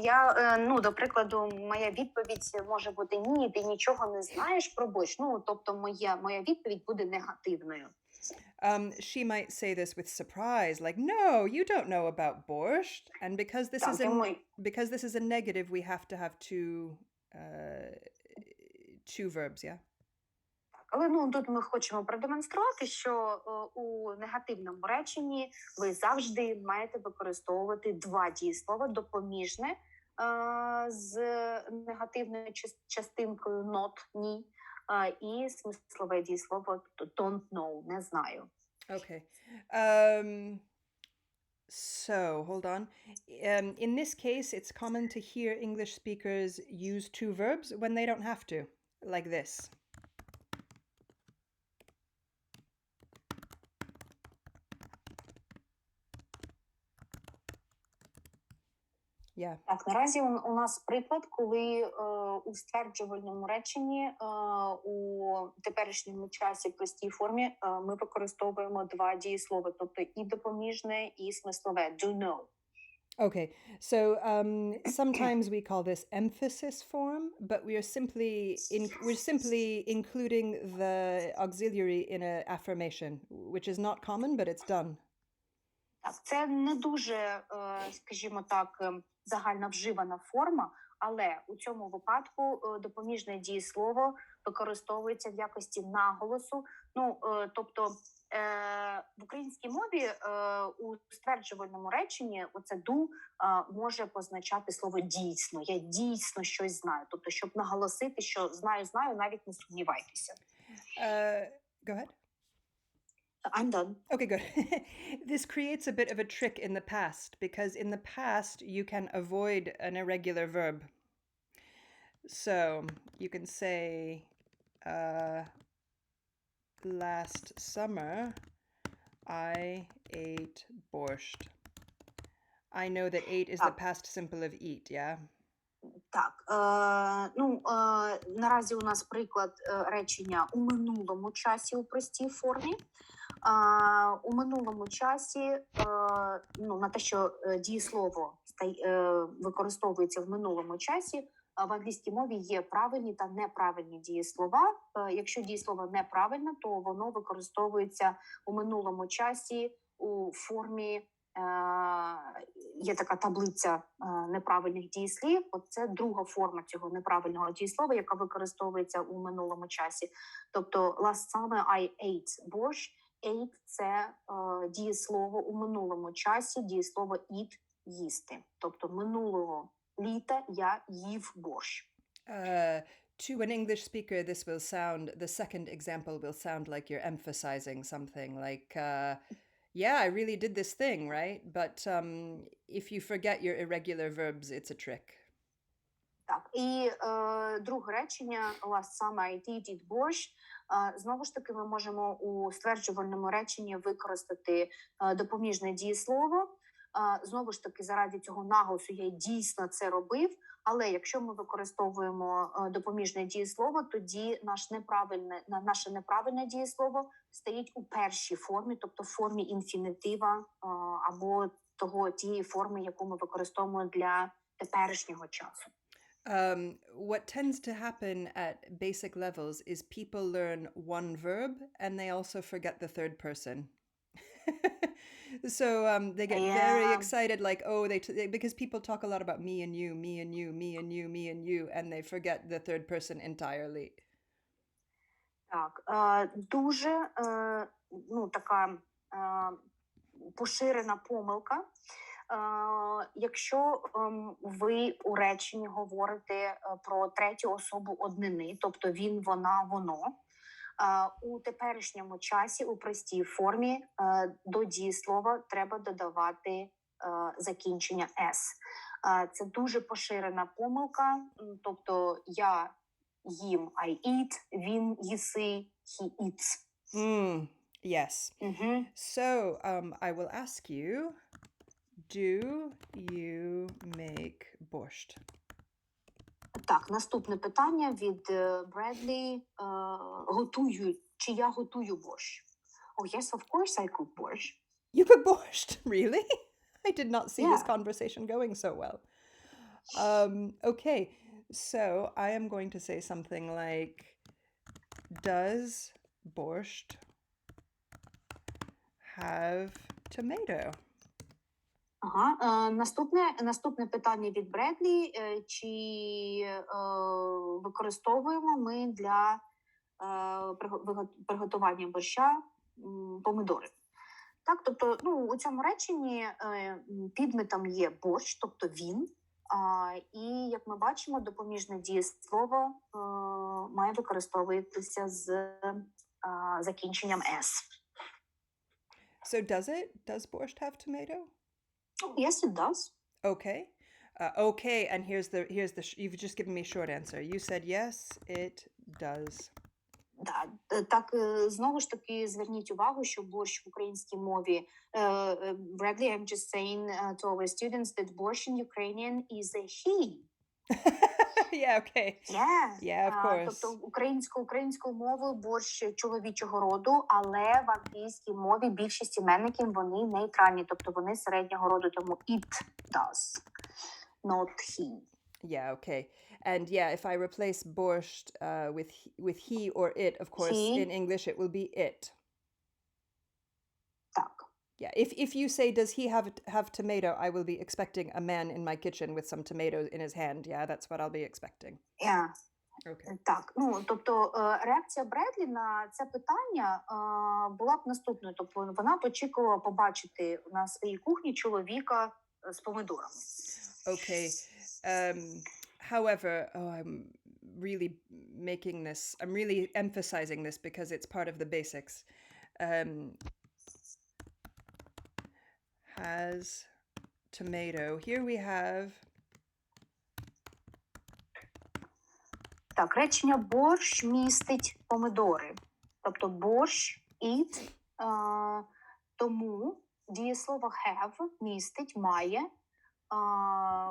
до прикладу, моя відповідь може бути ні, ти нічого не знаєш про борщ. Тобто моя відповідь буде негативною. She might say this with surprise, like, no, you don't know about borscht. And because this is a negative, we have to have two verbs, yeah? Але тут ми хочемо продемонструвати, що у негативному реченні ви завжди маєте використовувати два дієслова, допоміжне з негативною частинкою not, ні, і смислове дієслово don't know, не знаю. Okay. So, hold on. In this case, it's common to hear English speakers use two verbs when they don't have to, like this. Yeah. Так, наразі у нас приклад, коли у стверджувальному реченні у теперішньому часі простій формі ми використовуємо два дієслова, тобто і допоміжне, і смислове. Do know. Okay, so sometimes we call this emphasis form, but we're simply including the auxiliary in an affirmation, which is not common, but it's done. Так, це не дуже, скажімо так, загально вживана форма, але у цьому випадку допоміжне дієслово використовується в якості наголосу. Тобто в українській мові у стверджувальному реченні оце do може позначати слово дійсно. Я дійсно щось знаю. Тобто, щоб наголосити, що знаю, навіть не сумнівайтеся. Go ahead. I'm done. Okay, good. This creates a bit of a trick in the past, because in the past you can avoid an irregular verb. So you can say, last summer I ate borscht. I know that ate is the past simple of eat, yeah? Так, наразі у нас приклад речення у минулому часі у простій формі. У минулому часі, на те, що дієслово використовується в минулому часі, в англійській мові є правильні та неправильні дієслова. Якщо дієслово неправильне, то воно використовується у минулому часі у формі. Є така таблиця неправильних дієслів. Це друга форма цього неправильного дієслова, яка використовується у минулому часі. Тобто last summer I ate borscht. Ate – це дієслово у минулому часі, дієслово eat їсти. Тобто минулого літа я їв борщ. To an English speaker, this will sound, the second example will sound like you're emphasizing something like, yeah, I really did this thing, right? But if you forget your irregular verbs, it's a trick. Так, і друге речення, last summer I did eat борщ. Знову ж таки, ми можемо у стверджувальному реченні використати допоміжне дієслово. Знову ж таки, заради цього наголосу я дійсно це робив, але якщо ми використовуємо допоміжне дієслово, тоді наше неправильне дієслово стоїть у першій формі, тобто в формі інфінітива або тієї форми, яку ми використовуємо для теперішнього часу. What tends to happen at basic levels is people learn one verb and they also forget the third person. So they get very excited, like, oh, because people talk a lot about me and you, me and you, me and you, me and you, and they forget the third person entirely. Так, дуже така поширена помилка. Якщо ви у реченні говорите про третю особу однини, тобто він, вона, воно, у теперішньому часі, у простій формі, до дієслова треба додавати закінчення «s». Це дуже поширена помилка, тобто я їм, I eat, він, їси, he eats. Yes. So I will ask you, do you make borscht? Так, наступне питання від Бредлі. Чи я готую борщ? Oh, yes, of course I cook borscht. You cook borscht? Really? I did not see this conversation going so well. Okay, so I am going to say something like, does borscht have tomato? Наступне питання від Бредлі. Чи використовуємо ми для приготування борща помидори? Так, тобто, у цьому реченні підметом є борщ, тобто він, і, як ми бачимо, допоміжне дієслово має використовуватися з закінченням «s». So does borscht have tomato? Oh, yes, it does. Okay. Okay, and here's the you've just given me a short answer. You said yes, it does. Так, знову ж таки, зверніть увагу, що борщ в українській мові, Bradley, I'm just saying to our students that borscht in Ukrainian is a he. Yeah, okay. Yeah, of course. Тобто українською мовою борщ чоловічого роду, але в англійській мові більшість іменників, вони нейтральні, тобто вони середнього роду, тому it does, not he. Yeah, okay. And yeah, if I replace borscht with he or it, of course, in English it will be it. Так. Yeah, if you say, does he have tomato, I will be expecting a man in my kitchen with some tomatoes in his hand. Yeah, that's what I'll be expecting. Yeah. Okay. Так, тобто реакція Бредлі на це питання була б наступною. Тобто вона очікувала побачити на своїй кухні чоловіка з помидорами. Okay. However, I'm really emphasizing this because it's part of the basics. Has tomato. Here we have. Так, речення борщ містить помидори. Тобто борщ, eat, тому дієслово have містить, має,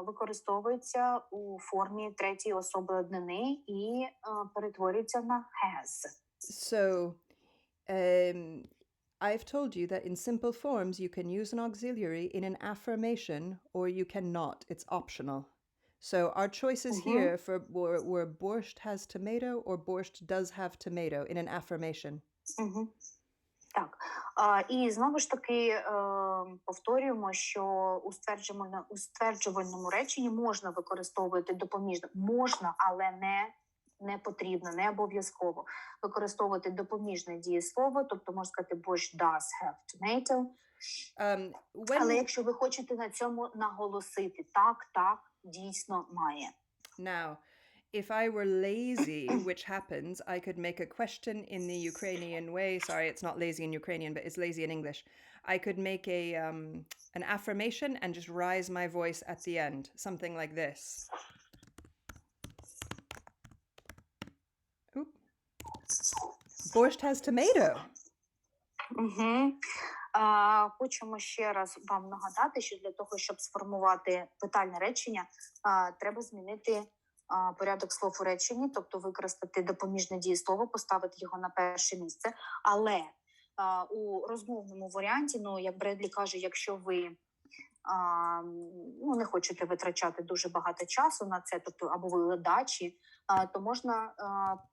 використовується у формі третьої особи однини і перетворюється на has. So, I've told you that in simple forms you can use an auxiliary in an affirmation or you cannot. It's optional. So our choices here were borscht has tomato or borscht does have tomato in an affirmation. Так. І знову ж таки повторюємо, що у стверджувальному реченні можна використовувати допоміжне. Можна, але не потрібно, не обов'язково використовувати допоміжне дієслово, тобто можна сказати борщ does have tomato, Але якщо ви хочете на цьому наголосити, так, дійсно має. Now, if I were lazy, which happens, I could make a question in the Ukrainian way. Sorry, it's not lazy in Ukrainian, but it's lazy in English. I could make an affirmation and just rise my voice at the end, something like this. Oop. Borscht has tomato. Хочемо ще раз вам нагадати, що для того, щоб сформувати питальне речення, треба змінити порядок слов у реченні, тобто використати допоміжне дієслово, поставити його на перше місце. Але у розмовному варіанті, як Бредлі каже, якщо ви не хочете витрачати дуже багато часу на це, тобто або викладачі, то можна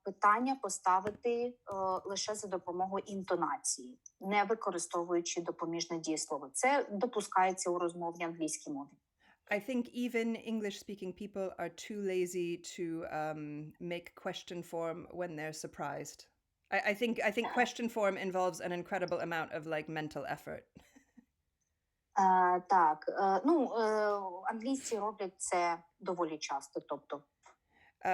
питання поставити лише за допомогою інтонації, не використовуючи допоміжне дієслово. Це допускається у розмовній англійській мові. I think even English-speaking people are too lazy to make question form when they're surprised. I think question form involves an incredible amount of mental effort. Так, англійці роблять це доволі часто, тобто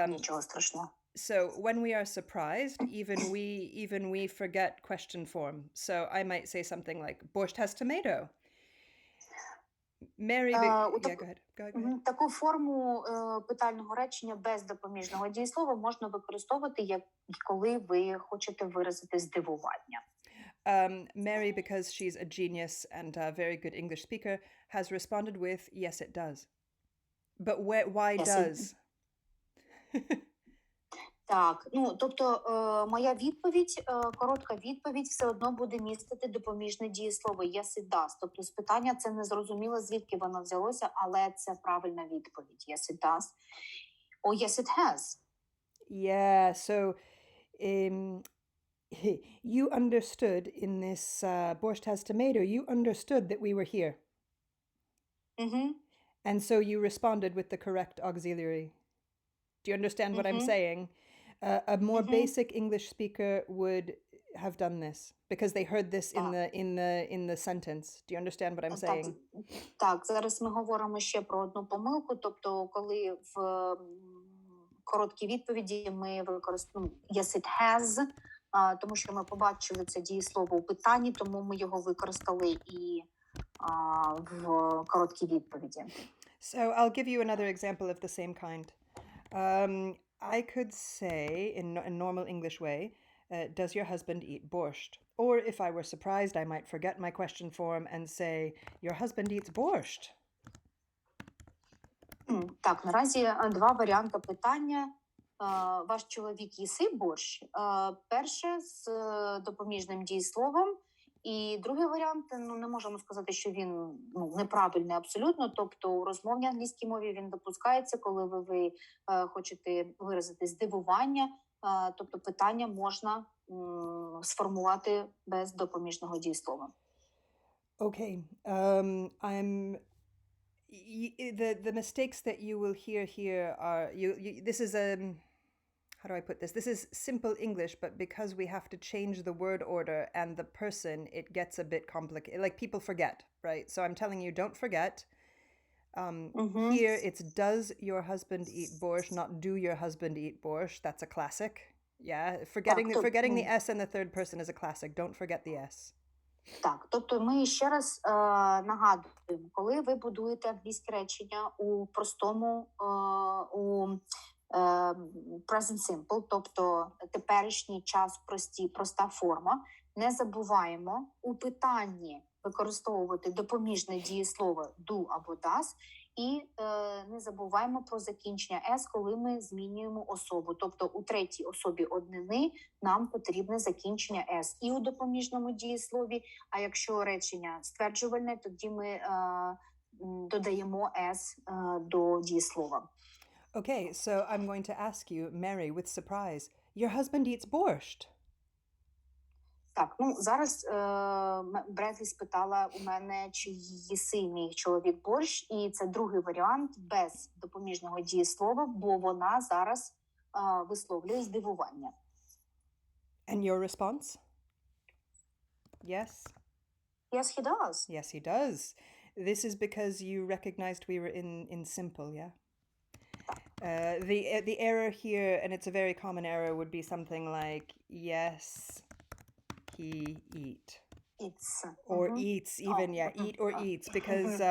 нічого страшного. So when we are surprised, even we forget question form. So I might say something like, Borscht has tomato. Mary, go ahead. Таку форму питального речення без допоміжного дієслова можна використовувати, коли ви хочете виразити здивування. Mary, because she's a genius and a very good English speaker, has responded with, yes, it does. But why does? Так, тобто моя відповідь, коротка відповідь, все одно буде містити допоміжне дієслово yes, it does. Тобто з питання це не зрозуміло, звідки воно взялося, але це правильна відповідь. Yes, it does. Or yes, it has. Yeah, so you understood in this Borscht has tomato, you understood that we were here. And so you responded with the correct auxiliary. Do you understand what I'm saying? A more basic English speaker would have done this because they heard this in the sentence. Do you understand what I'm saying? Так, зараз ми говоримо ще про одну помилку, тобто коли в короткій відповіді ми використовуємо yes, it has, тому що ми побачили це дієслово у питанні, тому ми його використали і в короткій відповіді. So I'll give you another example of the same kind. I could say in normal English way, does your husband eat borscht? Or if I were surprised, I might forget my question form and say, your husband eats borscht. Так, наразі два варіанти питання. Ваш чоловік їси борщ? Перше з допоміжним дієсловом. І другий варіант, не можемо сказати, що він неправильний абсолютно, тобто у розмовній англійській мові він допускається, коли ви хочете виразити здивування, тобто питання можна сформувати без допоміжного дієслова. Okay. The mistakes that you will hear here are, this is how do I put this? This is simple English, but because we have to change the word order and the person, it gets a bit complicated. Like people forget, right? So I'm telling you, don't forget. Here it's does your husband eat borscht, not do your husband eat borscht. That's a classic. Yeah, forgetting the S in the third person is a classic. Don't forget the S. Так, тобто ми ще раз нагадуємо, коли ви будуєте англійське речення у простому, у present simple, тобто теперішній час проста форма, не забуваємо у питанні використовувати допоміжне дієслово do або does, і не забуваємо про закінчення s, коли ми змінюємо особу. Тобто у третій особі однини нам потрібне закінчення s і у допоміжному дієслові, а якщо речення стверджувальне, тоді ми додаємо s до дієслова. Okay, so I'm going to ask you, Mary, with surprise, your husband eats borscht? Так, зараз Бредлі спитала у мене, чи їси мій чоловік борщ, і це другий варіант без допоміжного дієслова, бо вона зараз висловлює здивування. And your response? Yes? Yes, he does. Yes, he does. This is because you recognized we were in simple, yeah? The error here, and it's a very common error, would be something like, yes, he eat. It's Or eats, even, eat or eats, because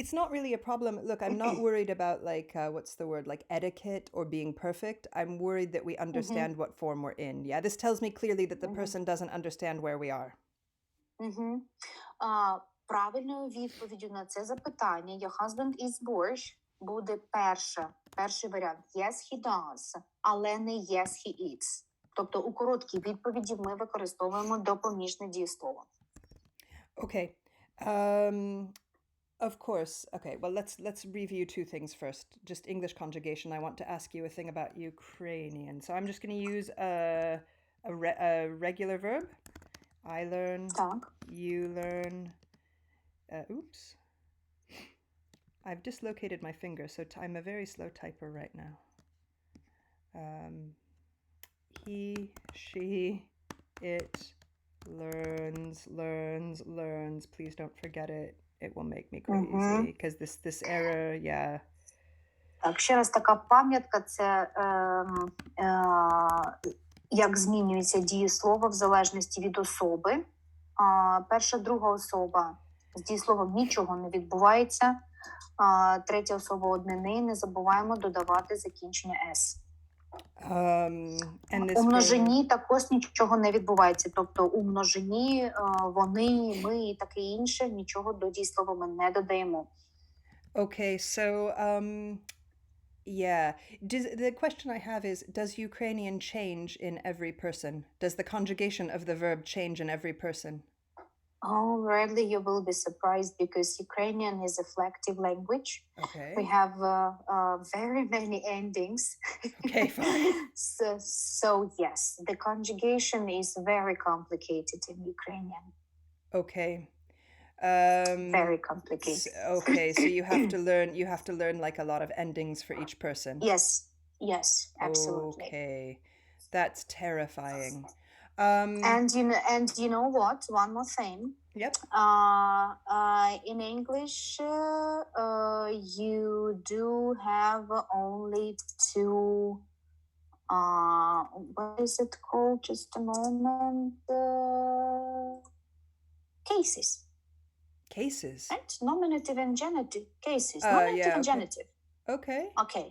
it's not really a problem. Look, I'm not worried about like, what's the word, like etiquette or being perfect. I'm worried that we understand what form we're in. Yeah, this tells me clearly that the person doesn't understand where we are. Правильною відповіддю на це запитання your husband eats борщ буде перший варіант. Yes, he does, але не yes, he eats. Тобто у короткій відповіді ми використовуємо допоміжне дієслово. Okay. Of course. Okay, well, let's review two things first. Just English conjugation. I want to ask you a thing about Ukrainian. So I'm just going to use a regular verb. I learn. Так. You learn. Oops. I've dislocated my finger, so I'm a very slow typer right now. He, she, it learns. Please don't forget it. It will make me crazy because this error, yeah. Так, ще раз така пам'ятка, це як змінюється дієслово в залежності від особи. Перша, друга особа з дієсловом нічого не відбувається. Третя особа однини, не забуваємо додавати закінчення «с». У множині також нічого не відбувається. Тобто у множині вони, ми і таке інше, нічого до дієслова ми не додаємо. Okay, so yeah. The question I have is, does Ukrainian change in every person? Does the conjugation of the verb change in every person? Oh, rarely you will be surprised because Ukrainian is a flective language. Okay. We have very many endings. Okay, fine. So yes, the conjugation is very complicated in Ukrainian. Okay. Very complicated. Okay, so you have to learn like a lot of endings for each person. Yes, absolutely. Okay. That's terrifying. And you know what? One more thing. Yep. In English, you do have only two. What is it called? Just a moment. Cases. Cases. Right? Nominative and genitive cases. Yeah, and okay. genitive. Okay. Okay.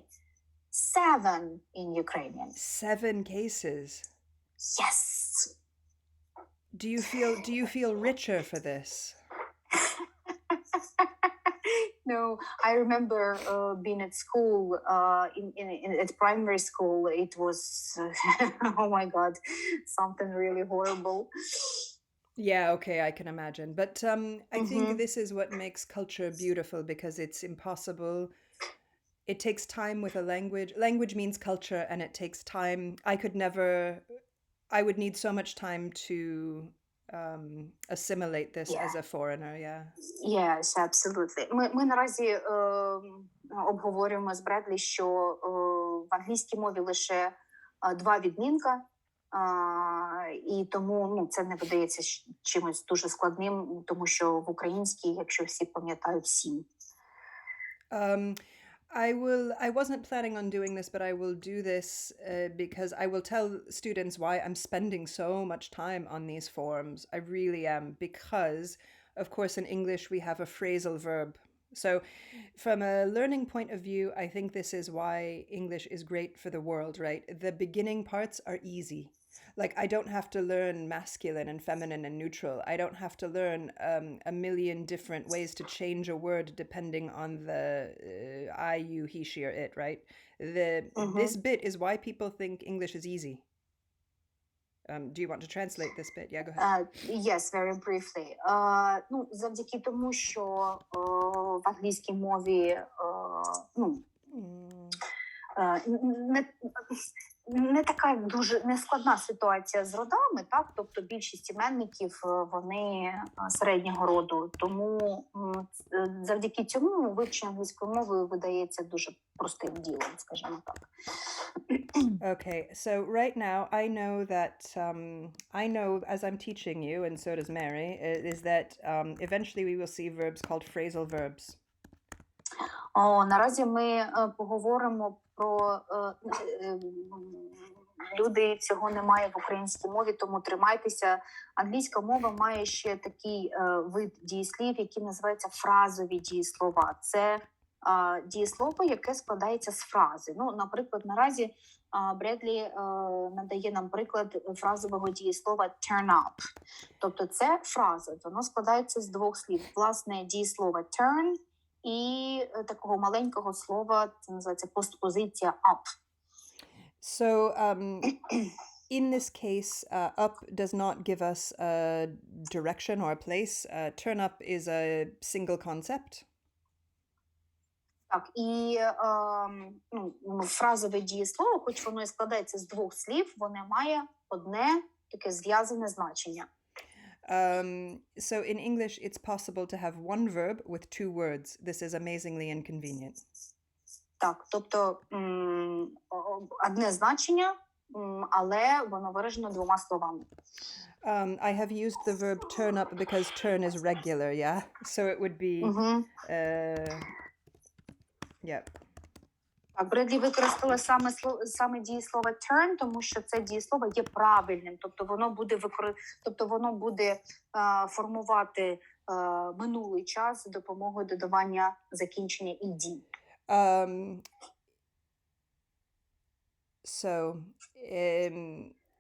7 in Ukrainian. 7 cases. Yes. Do you feel richer for this? No, I remember being at school, at primary school. It was, oh my God, something really horrible. Yeah, okay, I can imagine. But I think this is what makes culture beautiful, because it's impossible. It takes time with a language. Language means culture, and it takes time. I would need so much time to assimilate this as a foreigner, yeah. Yes, absolutely. Ми наразі обговорюємо з Бредлі, що в англійській мові лише 2 відмінка, і тому це не видається чимось дуже складним, тому що в українській, якщо всі пам'ятають, 7. I wasn't planning on doing this, but I will do this because I will tell students why I'm spending so much time on these forms. I really am, because, of course, in English we have a phrasal verb. So from a learning point of view, I think this is why English is great for the world, right? The beginning parts are easy. Like, I don't have to learn masculine and feminine and neutral. I don't have to learn a million different ways to change a word depending on the I, you, he, she, or it, right? This bit is why people think English is easy. Do you want to translate this bit? Yeah, go ahead. Yes, very briefly. Завдяки тому, що в англійській мові не така дуже нескладна ситуація з родами, так? Тобто більшість іменників вони середнього роду. Тому завдяки цьому вивчення англійської мови видається дуже простим ділом, скажімо так. Okay, so right now I know that I know as I'm teaching you, and so does Mary, is that eventually we will see verbs called phrasal verbs. Наразі ми поговоримо про люди, цього немає в українській мові, тому тримайтеся. Англійська мова має ще такий вид дієслів, які називаються фразові дієслова. Це дієслово, яке складається з фрази. Ну, наприклад, наразі Бредлі надає нам приклад фразового дієслова turn up. Тобто це фраза, воно складається з двох слів. Власне, дієслово turn і такого маленького слова, це називається постпозиція up. So in this case, up does not give us a direction or a place. Turn up is a single concept. Так, і фразове дієслово, хоч воно і складається з двох слів, воно має одне таке зв'язане значення. So in English, it's possible to have one verb with two words. This is amazingly inconvenient. Так, тобто одне значення, але воно виражено двома словами. I have used the verb turn up because turn is regular, yeah? So it would be... yeah. Так, Бредлі використала саме дієслово turn, тому що це дієслово є правильним, тобто воно буде формувати минулий час за допомогою додавання закінчення «ed».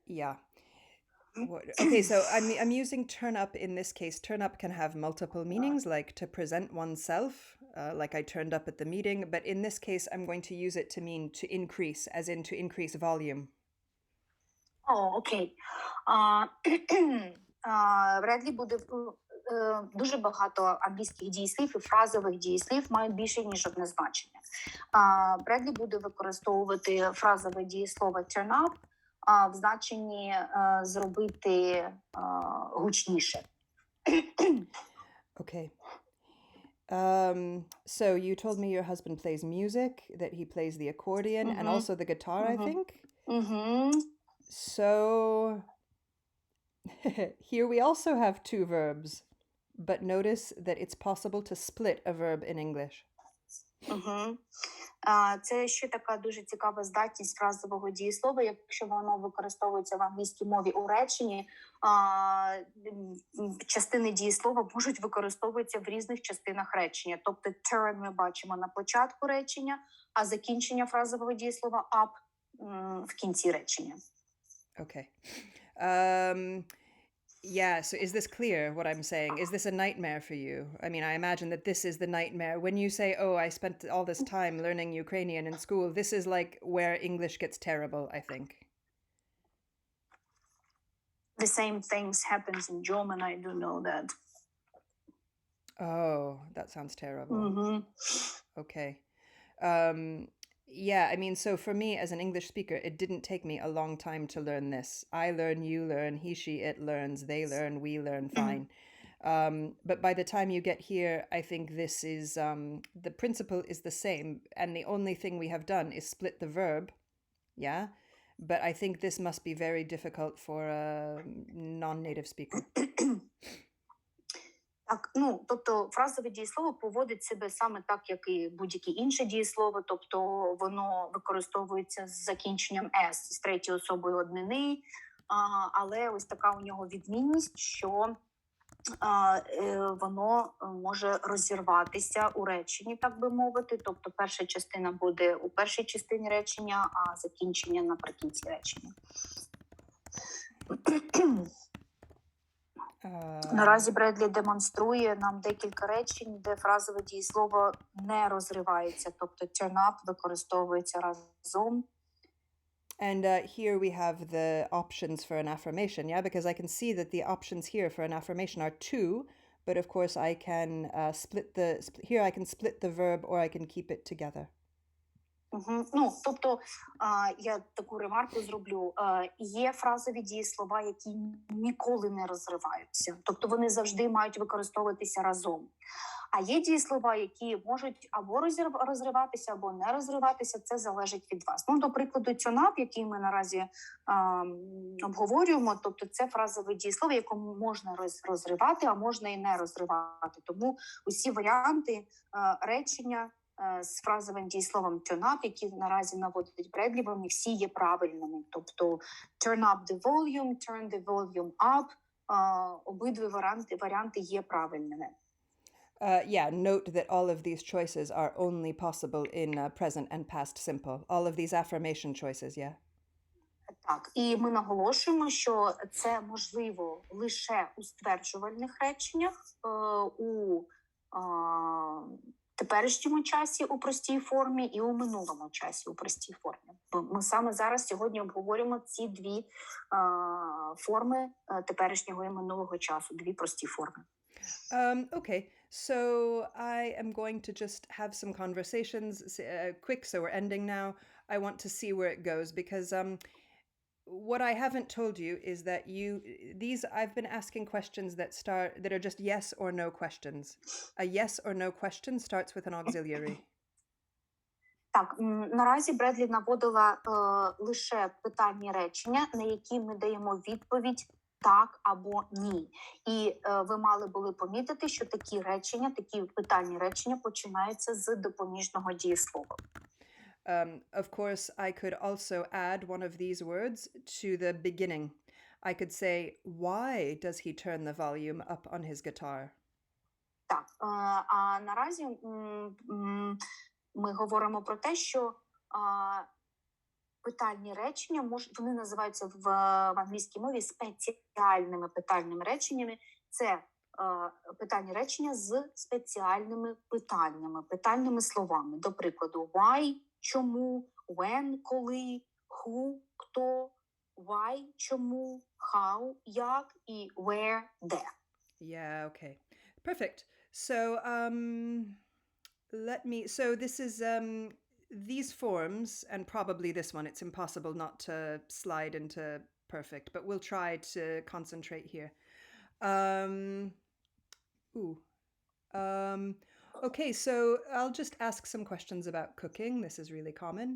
Yeah. Okay, so I'm using turn up in this case. Turn up can have multiple meanings, like to present oneself, like I turned up at the meeting. But in this case, I'm going to use it to mean to increase, as in to increase volume. Окей. Бредлі буде дуже багато англійських дієслів і фразових дієслів мають більше, ніж одне значення. Бредлі буде використовувати фразове дієслово turn up в значенні зробити гучніше. Okay. So you told me your husband plays music, that he plays the accordion and also the guitar, I think. So here we also have two verbs, but notice that it's possible to split a verb in English. Це ще така дуже цікава здатність фразового дієслова, якщо воно використовується в англійській мові у реченні, частини дієслова можуть використовуватися в різних частинах речення. Тобто turn ми бачимо на початку речення, а закінчення фразового дієслова up в кінці речення. Okay. Yeah, so is this clear what I'm saying? Is this a nightmare for you? I mean, I imagine that this is the nightmare. When you say, oh, I spent all this time learning Ukrainian in school, this is like where English gets terrible, I think. The same things happens in German, I do know that. Oh, that sounds terrible. Okay. Yeah, I mean, so for me as an English speaker, it didn't take me a long time to learn this. I learn, you learn, he, she, it learns, they learn, we learn, fine. But by the time you get here, I think this is, the principle is the same. And the only thing we have done is split the verb. Yeah. But I think this must be very difficult for a non-native speaker. Так, тобто фразове дієслово поводить себе саме так, як і будь-яке інше дієслово, тобто воно використовується з закінченням «s», з третьою особою однини, але ось така у нього відмінність, що воно може розірватися у реченні, так би мовити, тобто перша частина буде у першій частині речення, а закінчення наприкінці речення. Наразі Бредлі демонструє нам декілька речень, де фразове дієслово не розривається, тобто turn up використовується разом. And here we have the options for an affirmation, yeah? Because I can see that the options here for an affirmation are two, but of course I can here I can split the verb or I can keep it together. Ну, тобто, я таку ремарку зроблю. Є фразові дієслова, які ніколи не розриваються. Тобто вони завжди мають використовуватися разом. А є дієслова, які можуть або розриватися, або не розриватися. Це залежить від вас. Ну, до прикладу, turn up, який ми наразі обговорюємо, тобто це фразове дієслово, якому можна розривати, а можна і не розривати. Тому усі варіанти речення з фразовим дієсловом turn up, які наразі наводить Бредлі, вони всі є правильними. Тобто turn up the volume, turn the volume up, обидві варіанти є правильними. Yeah, note that all of these choices are only possible in present and past simple. All of these affirmation choices, yeah? Так, і ми наголошуємо, що це можливо лише у стверджувальних реченнях, у теперішньому часі у простій формі і у минулому часі у простій формі. Ми саме зараз сьогодні обговорюємо ці дві форми теперішнього і минулого часу, дві прості форми. Okay, so I am going to just have some conversations quick, so we're ending now. I want to see where it goes because what I haven't told you is that I've been asking questions that are just yes or no questions. A yes or no question starts with an auxiliary. Так, наразі Бредлі наводила лише питальні речення, на які ми даємо відповідь так або ні. І ви мали були помітити, що такі питальні речення починаються з допоміжного дієслова. Of course, I could also add one of these words to the beginning. I could say, why does he turn the volume up on his guitar? Так, а наразі ми говоримо про те, що питальні речення, вони називаються в англійській мові спеціальними питальними реченнями. Це питальні речення з спеціальними питальними словами. До прикладу, why – чому, when – коли, who – хто, why – чому, how – як і where – де. Yeah, okay. Perfect. So, this is, these forms, and probably this one, it's impossible not to slide into perfect, but we'll try to concentrate here. Okay, so I'll just ask some questions about cooking. This is really common.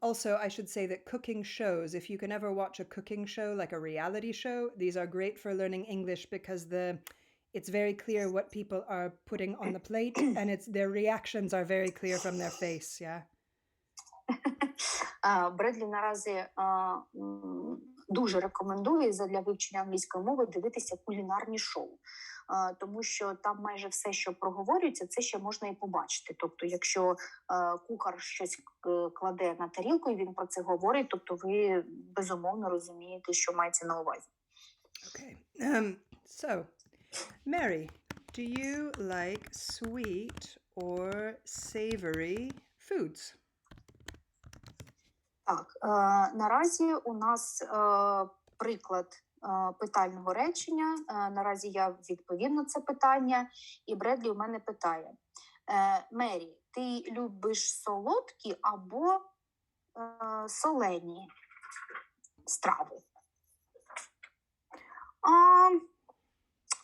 Also, I should say that cooking shows, if you can ever watch a cooking show, like a reality show, these are great for learning English because it's very clear what people are putting on the plate and their reactions are very clear from their face, yeah? Бредлі наразі дуже рекомендує для вивчення англійської мови дивитися кулінарні шоу. Тому що там майже все, що проговорюється, це ще можна і побачити. Тобто, якщо кухар щось кладе на тарілку, і він про це говорить, тобто ви безумовно розумієте, що мається на увазі. Okay. So, Mary, do you like sweet or savory foods? Так, наразі у нас приклад питального речення. Наразі я відповім на це питання, і Бредлі у мене питає. Мері, ти любиш солодкі або солені страви?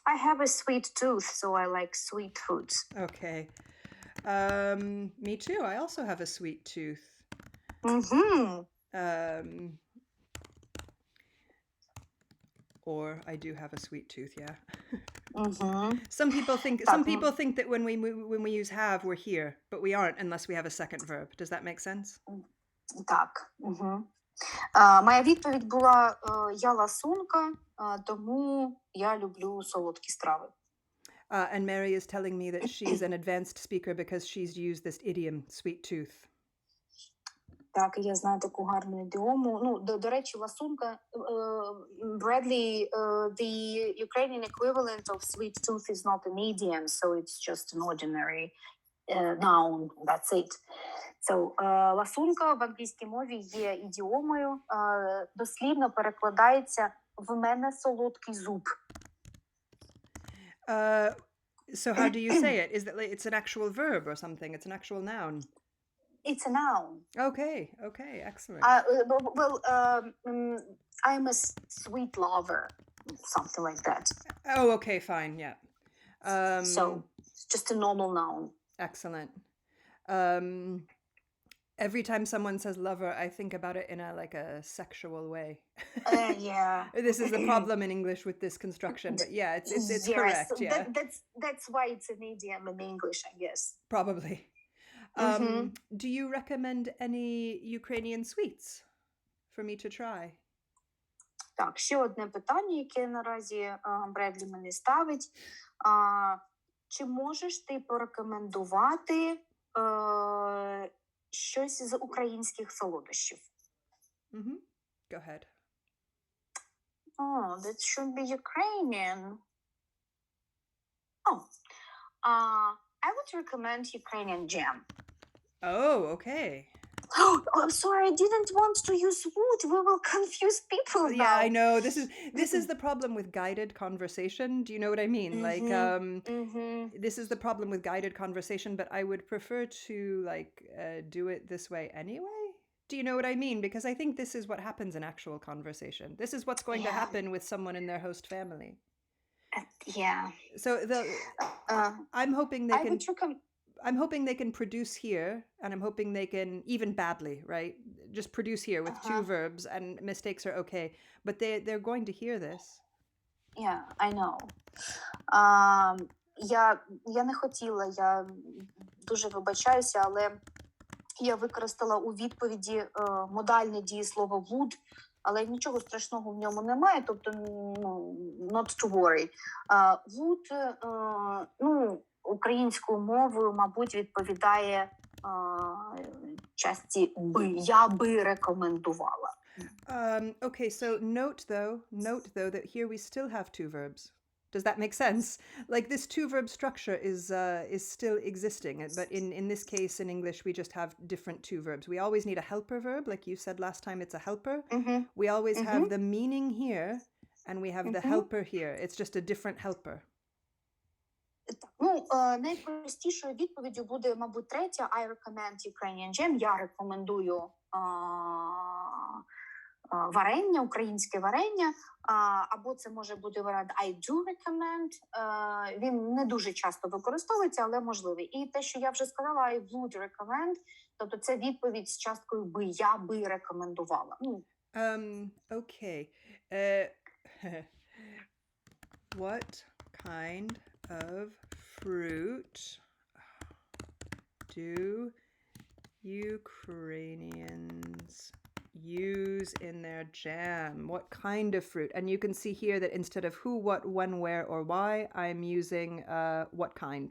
I have a sweet tooth, so I like sweet foods. Okay. Me too. I also have a sweet tooth. Or I do have a sweet tooth, yeah. Some people think that when we use have, we're here, but we aren't unless we have a second verb. Does that make sense? Так. Моя відповідь була, я ласунка, тому я люблю солодкі страви. And Mary is telling me that she's an advanced speaker because she's used this idiom, sweet tooth. Так, я знаю таку гарну ідіому. Ну, до речі, ласунка, Bradley, the Ukrainian equivalent of sweet tooth is not an idiom, so it's just an ordinary noun, that's it. So, ласунка в англійській мові є ідіомою, дослівно перекладається «в мене солодкий зуб». So how do you say it? Is that it's an actual verb or something? It's an actual noun? It's a noun. Okay, excellent. I'm a sweet lover, something like that. Oh, okay, fine, yeah. So it's just a normal noun. Excellent. Every time someone says lover, I think about it in a sexual way. Yeah. This is the problem in English with this construction, but yeah, it's Yes, correct. Yeah, that's why it's an idiom in English, I guess. probably. Do you recommend any Ukrainian sweets for me to try? Так, ще одне питання, яке наразі Бредлі мені ставить. Чи можеш ти порекомендувати щось з українських солодощів? Go ahead. Oh, that should be Ukrainian. I would recommend Ukrainian jam. Oh, okay. Oh, sorry, I didn't want to use wood. We will confuse people now. Yeah, I know. This is the problem with guided conversation. Do you know what I mean? This is the problem with guided conversation, but I would prefer to do it this way anyway. Do you know what I mean? Because I think this is what happens in actual conversation. This is what's going to happen with someone in their host family. Yeah. So I'm hoping they can. I'm hoping they can produce here, and I'm hoping they can, even badly, right? Just produce here with two verbs, and mistakes are okay. But they're going to hear this. Yeah, I know. Я не хотіла, я дуже вибачаюся, але я використала у відповіді модальне дієслово would, але нічого страшного в ньому немає, тобто, not to worry. Would, українською мовою, мабуть, відповідає часті би. Я би рекомендувала. Okay, so note though that here we still have two verbs. Does that make sense? Like this two-verb structure is still existing, but in this case in English we just have different two verbs. We always need a helper verb, like you said last time. It's a helper. We always have the meaning here, and we have the helper here. It's just a different helper. Найпростішою відповіддю буде, мабуть, третя. I recommend Ukrainian jam. Я рекомендую варення, українське варення. Або це може бути варіант I do recommend. Він не дуже часто використовується, але можливий. І те, що я вже сказала, I would recommend, тобто це відповідь з часткою би. Я би рекомендувала. Okay. What kind of fruit do Ukrainians use in their jam? What kind of fruit? And you can see here that instead of who, what, when, where, or why, I'm using what kind.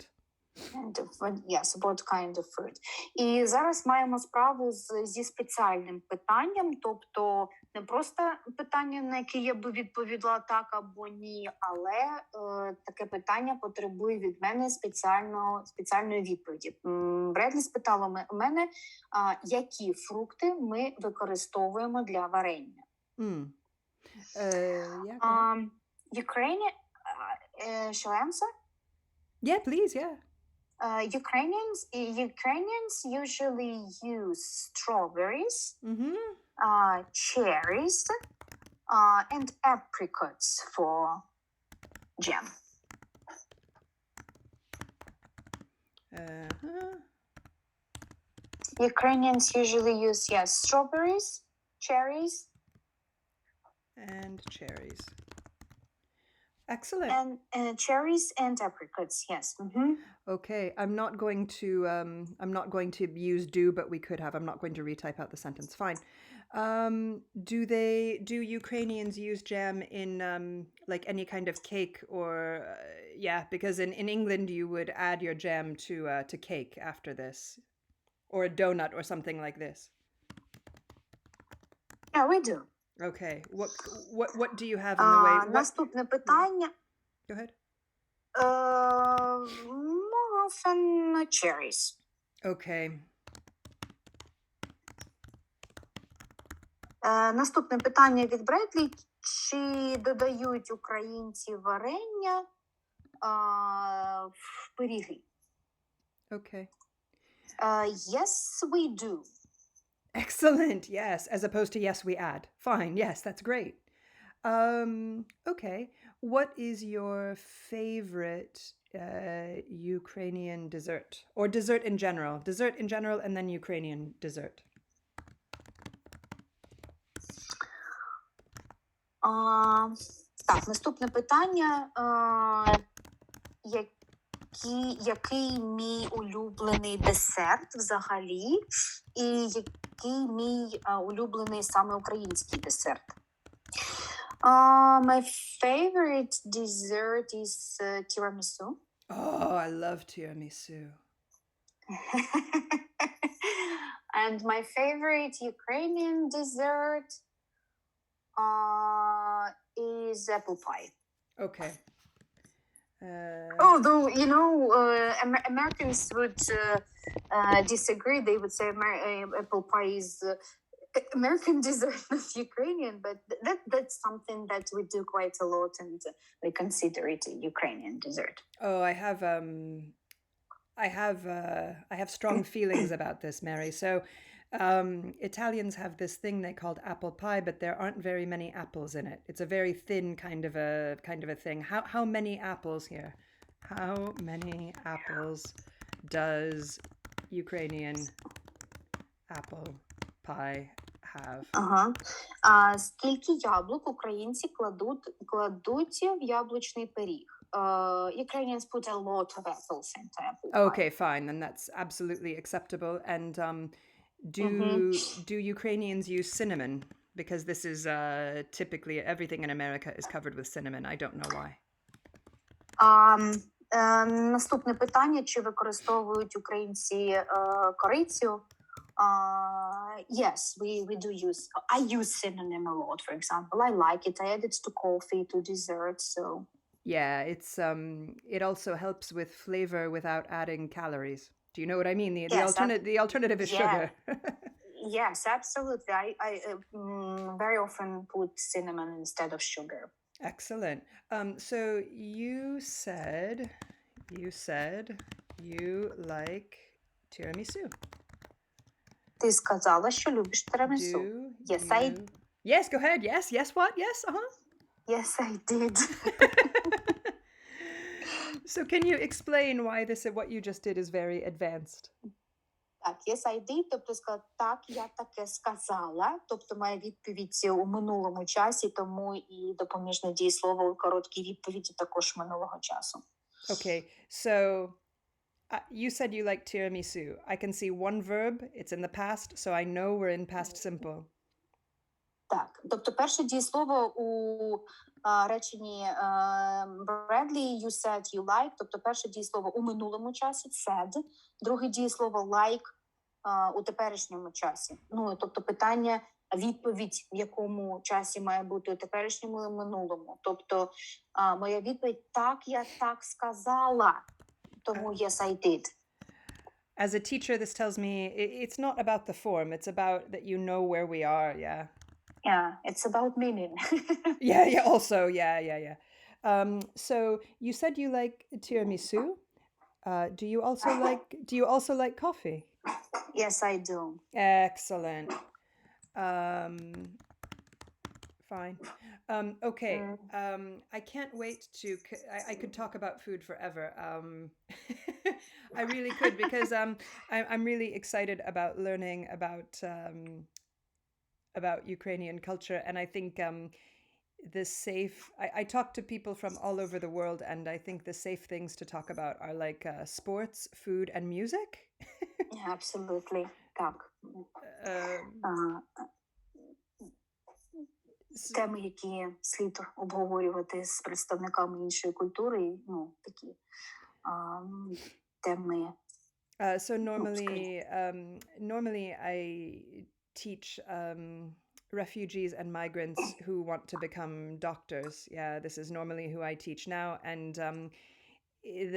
Yes, what kind of fruit. І зараз маємо справу зі спеціальним питанням, тобто не просто питання, на яке я би відповіла так або ні, але таке питання потребує від мене спеціальної відповіді. Бредлі спитала мене, які фрукти ми використовуємо для варення. Ukrainian, shall I answer? Yeah, please, yeah. Ukrainians usually use strawberries, cherries, and apricots for jam. Ukrainians usually use, strawberries, cherries. And cherries. Excellent. And cherries and apricots, yes. Okay, I'm not going to use do, but we could have. I'm not going to retype out the sentence. Fine. Do Ukrainians use jam in like any kind of cake or because in England you would add your jam to cake after this, or a donut or something like this. Yeah, we do. Okay. What do you have in the way? Наступне питання. Go ahead. More often cherries. Okay. Наступне питання від Бредлі. Чи додають українці варення в пиріги? Okay. Yes, we do. Excellent. Yes, as opposed to yes, we add. Fine. Yes, that's great. Okay. What is your favorite Ukrainian dessert? Or dessert in general? Dessert in general and then Ukrainian dessert. Так, наступне питання. Який мій улюблений десерт взагалі? І який мій улюблений саме український десерт? My favorite dessert is tiramisu. Oh, I love tiramisu. And my favorite Ukrainian dessert is apple pie. Okay. Although, Americans would disagree. They would say apple pie is American dessert, not Ukrainian, but that's something that we do quite a lot, and we consider it a Ukrainian dessert. Oh, I have strong feelings about this, Mary. So, Italians have this thing they called apple pie, but there aren't very many apples in it. It's a very thin kind of a thing. How many apples here? How many apples does Ukrainian apple pie have? Скільки яблук українці кладуть в яблучний пиріг? Ukrainians put a lot of apples into apple pie. Okay, fine. Then that's absolutely acceptable. And do Ukrainians use cinnamon? Because this is typically everything in America is covered with cinnamon. I don't know why. Наступне питання: чи використовують українці корицю? Yes, we do use. I use cinnamon a lot. For example, I like it. I add it to coffee, to dessert. So yeah, it's it also helps with flavor without adding calories. Do you know what I mean? The alternative is sugar. Yes, absolutely. I very often put cinnamon instead of sugar. Excellent. So you said you like tiramisu. Ти сказала, що любиш тирамісу. Yes, I... Yes, go ahead. Yes, what? Yes, Yes, I did. So can you explain why what you just did is very advanced? Так, yes, I did, тобто сказала, так, я таке сказала, тобто моя відповідь у минулому часі, тому і допоміжне дієслово у короткій відповіді також минулого часу. Okay, so you said you like tiramisu. I can see one verb, it's in the past, so I know we're in past simple. Так, тобто перше дієслово у реченні Bradley, you said you like, тобто перше дієслово у минулому часі, said, друге дієслово like у теперішньому часі. Ну, тобто питання, відповідь, в якому часі має бути у теперішньому і минулому. Тобто моя відповідь, так, я так сказала, тому yes, I did. As a teacher, this tells me it's not about the form, it's about that you know where we are, yeah. Yeah, it's about meaning. Yeah, also, yeah. So you said you like tiramisu. Do you also like coffee? Yes, I do. Excellent. Fine. Okay. I can't wait to. I could talk about food forever. I really could because I'm really excited about learning about Ukrainian culture, and I think I talk to people from all over the world, and I think the safe things to talk about are like sports, food, and music. Absolutely. Так. Теми, які слід обговорювати з представниками іншої культури, ну, такі теми. So normally I teach refugees and migrants who want to become doctors. Yeah, this is normally who I teach now, and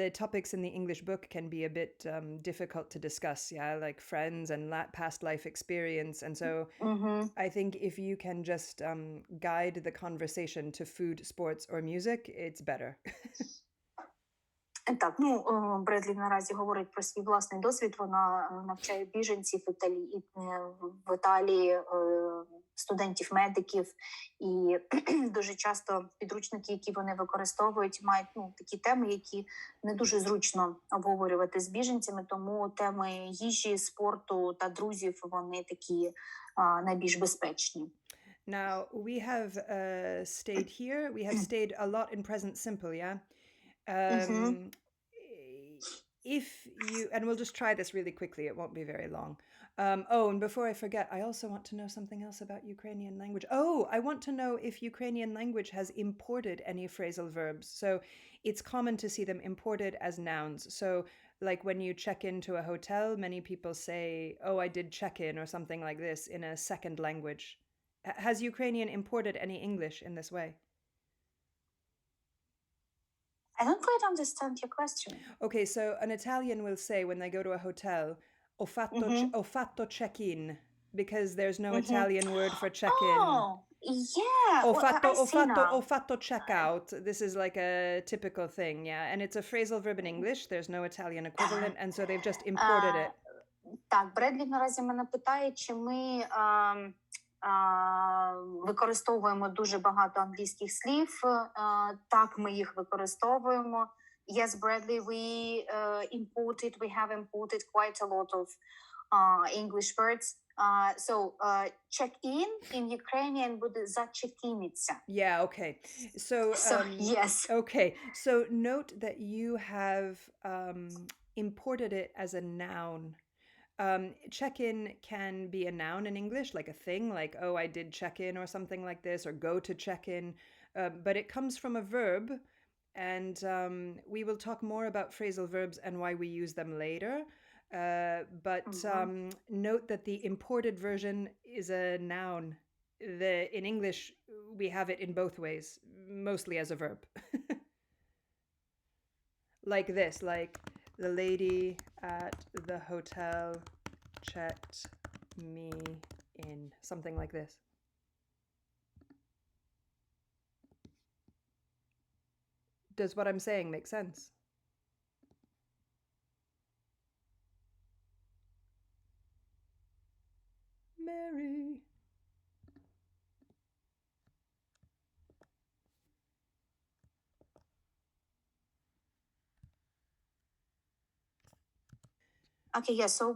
the topics in the English book can be a bit difficult to discuss, yeah, like friends and past life experience. And so I think if you can just guide the conversation to food, sports, or music, it's better. Так, Бредлі наразі говорить про свій власний досвід. Вона навчає біженців в Італії, студентів-медиків. І дуже часто підручники, які вони використовують, мають такі теми, які не дуже зручно обговорювати з біженцями. Тому теми їжі, спорту та друзів, вони такі найбільш безпечні. Now, we have stayed here. We have stayed a lot in present simple, yeah? If you, and we'll just try this really quickly, it won't be very long. And before I forget, I also want to know something else about Ukrainian language. I want to know if Ukrainian language has imported any phrasal verbs. So it's common to see them imported as nouns. So like when you check into a hotel, many people say, oh, I did check in or something like this in a second language. Has Ukrainian imported any English in this way? I don't quite understand your question. Okay, so an Italian will say when they go to a hotel, ho fatto check-in, because there's no Italian word for check-in. Oh, yeah. Ho fatto check-out. This is like a typical thing, yeah. And it's a phrasal verb in English. There's no Italian equivalent, and so they've just imported it. Так, Бредлі наразі мене питає, чи ми використовуємо дуже багато англійських слів. Так, ми їх використовуємо. Yes, Bradley, we have imported quite a lot of English words. So check-in in Ukrainian буде зачекіниться. Yeah, okay. So yes. Okay. So note that you have imported it as a noun. Check-in can be a noun in English, like a thing, like, oh, I did check-in or something like this, or go to check-in. But it comes from a verb, and we will talk more about phrasal verbs and why we use them later. But note that the imported version is a noun. In English, we have it in both ways, mostly as a verb. Like this, like, the lady at the hotel checked me in. Something like this. Does what I'm saying make sense? Mary. Okay, yeah, so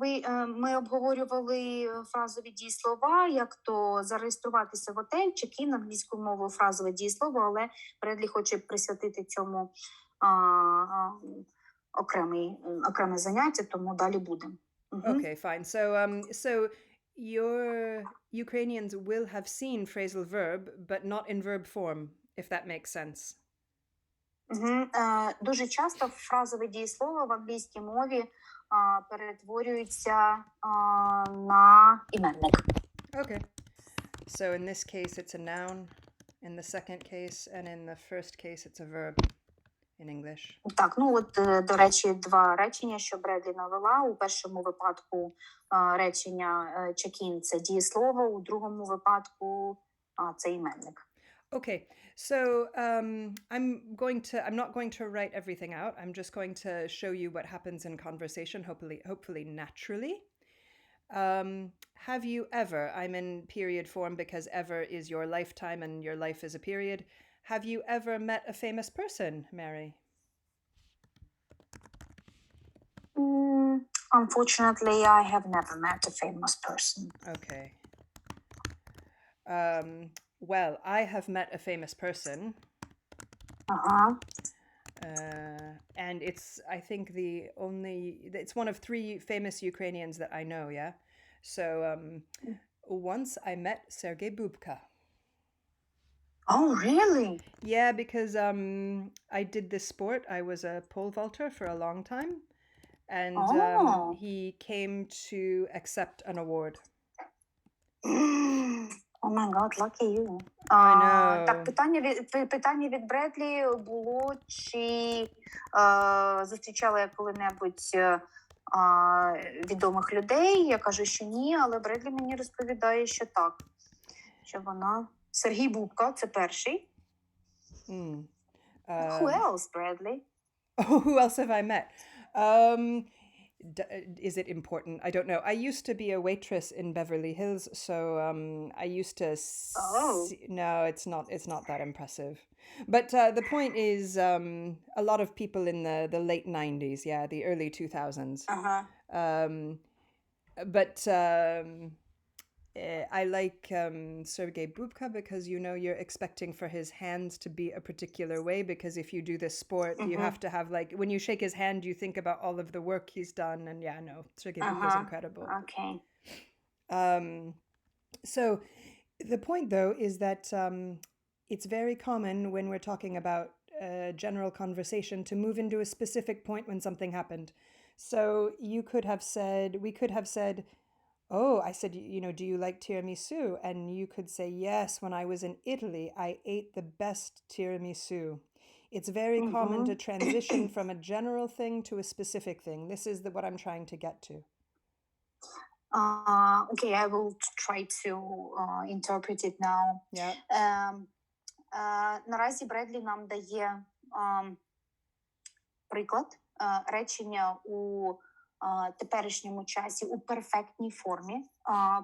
ми обговорювали фразові дієслова, як то зареєструватися в готель, чек-ін, англійською мовою фразове дієслово, але Бредлі хоче присвятити цьому окреме заняття, тому далі буде. Okay, fine. So your Ukrainians will have seen phrasal verb, but not in verb form, if that makes sense. Дуже часто фразове дієслово в англійській мові перетворюється на іменник. Okay. So in this case it's a noun, in the second case, and in the first case it's a verb in English. Так, до речі, два речення, що Бредлі навела. У першому випадку речення check-in – це дієслово, у другому випадку це іменник. Okay, so I'm not going to write everything out. I'm just going to show you what happens in conversation, hopefully naturally. Have you ever, I'm in period form because ever is your lifetime and your life is a period. Have you ever met a famous person, Mary? Unfortunately, I have never met a famous person. Okay. Well, I have met a famous person. And I think it's one of 3 famous Ukrainians that I know, yeah? So once I met Sergei Bubka. Oh, really? Yeah, because I did this sport. I was a pole vaulter for a long time. And he came to accept an award. Oh my God, lucky you. I know. Так, питання від Бредлі було, чи зустрічала я коли-небудь відомих людей. Я кажу, що ні, але Бредлі мені розповідає, що так. Що вона... Сергій Бубка, це перший. Who else, Bradley? Oh, who else have I met? Um, is it important? I don't know. I used to be a waitress in Beverly Hills, so I used to Oh. no, it's not that impressive. But the point is a lot of people in the late 90s, yeah, the early 2000s. Ага. Um, but I like Sergei Bubka because you're expecting for his hands to be a particular way, because if you do this sport, you Мгм. have to have, like, when you shake his hand, you think about all of the work he's done. And yeah, no, Sergei Bubka is Ага. incredible. Окей. So the point, though, is that it's very common when we're talking about general conversation to move into a specific point when something happened. So we could have said, oh, I said, do you like tiramisu? And you could say, yes, when I was in Italy, I ate the best tiramisu. It's very common to Мгм. transition from a general thing to a specific thing. This is what I'm trying to get to. Okay, I will try to interpret it now. Yeah. Наразі Бредлі нам дає приклад речення у теперішньому часі у перфектній формі.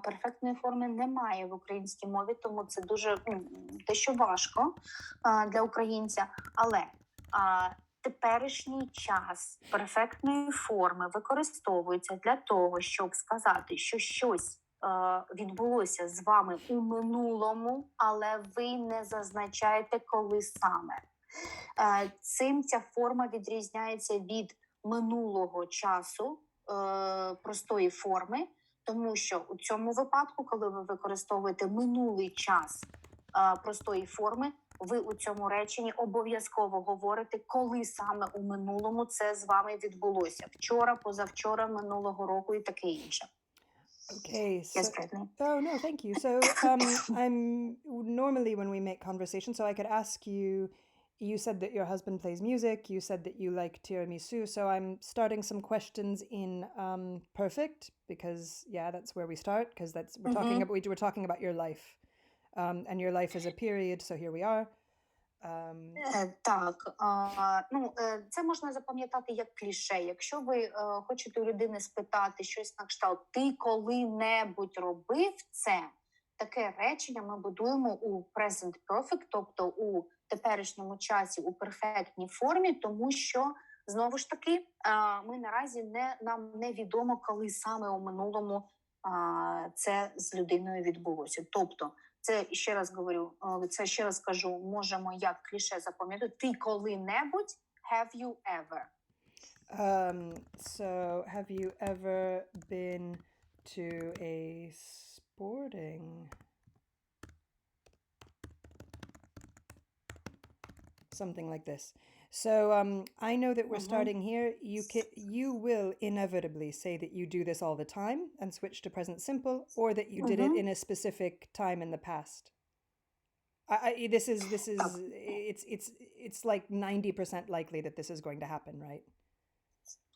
Перфектної форми немає в українській мові, тому це дуже дещо важко для українця. Але теперішній час перфектної форми використовується для того, щоб сказати, що щось відбулося з вами у минулому, але ви не зазначаєте, коли саме. Цим ця форма відрізняється від минулого часу простої форми, тому що у цьому випадку, коли ви використовуєте минулий час простої форми, ви у цьому реченні обов'язково говорите, коли саме у минулому це з вами відбулося. Вчора, позавчора, минулого року і таке інше. Okay. Yes, Bradley. Oh, no, thank you. So I'm normally when we make conversation, so I could ask you, you said that your husband plays music, you said that you like tiramisu, so I'm starting some questions in perfect, because yeah, that's where we start, because we were talking about your life. And your life is a period, so here we are. Так, це можна запам'ятати як кліше. Якщо ви хочете у людини спитати щось на кшталт «ти коли-небудь робив це?», таке речення ми будуємо у present perfect, тобто у теперішньому часі, у перфектній формі, тому що, знову ж таки, ми наразі нам невідомо, коли саме у минулому це з людиною відбулося. Тобто, це ще раз говорю, це ще раз кажу, можемо як кліше запам'ятати. Ти коли-небудь, have you ever? So have you ever been to a sporting something like this? So I know that we're starting here. You will inevitably say that you do this all the time and switch to present simple, or that you did it in a specific time in the past. It's like 90% likely that this is going to happen, right?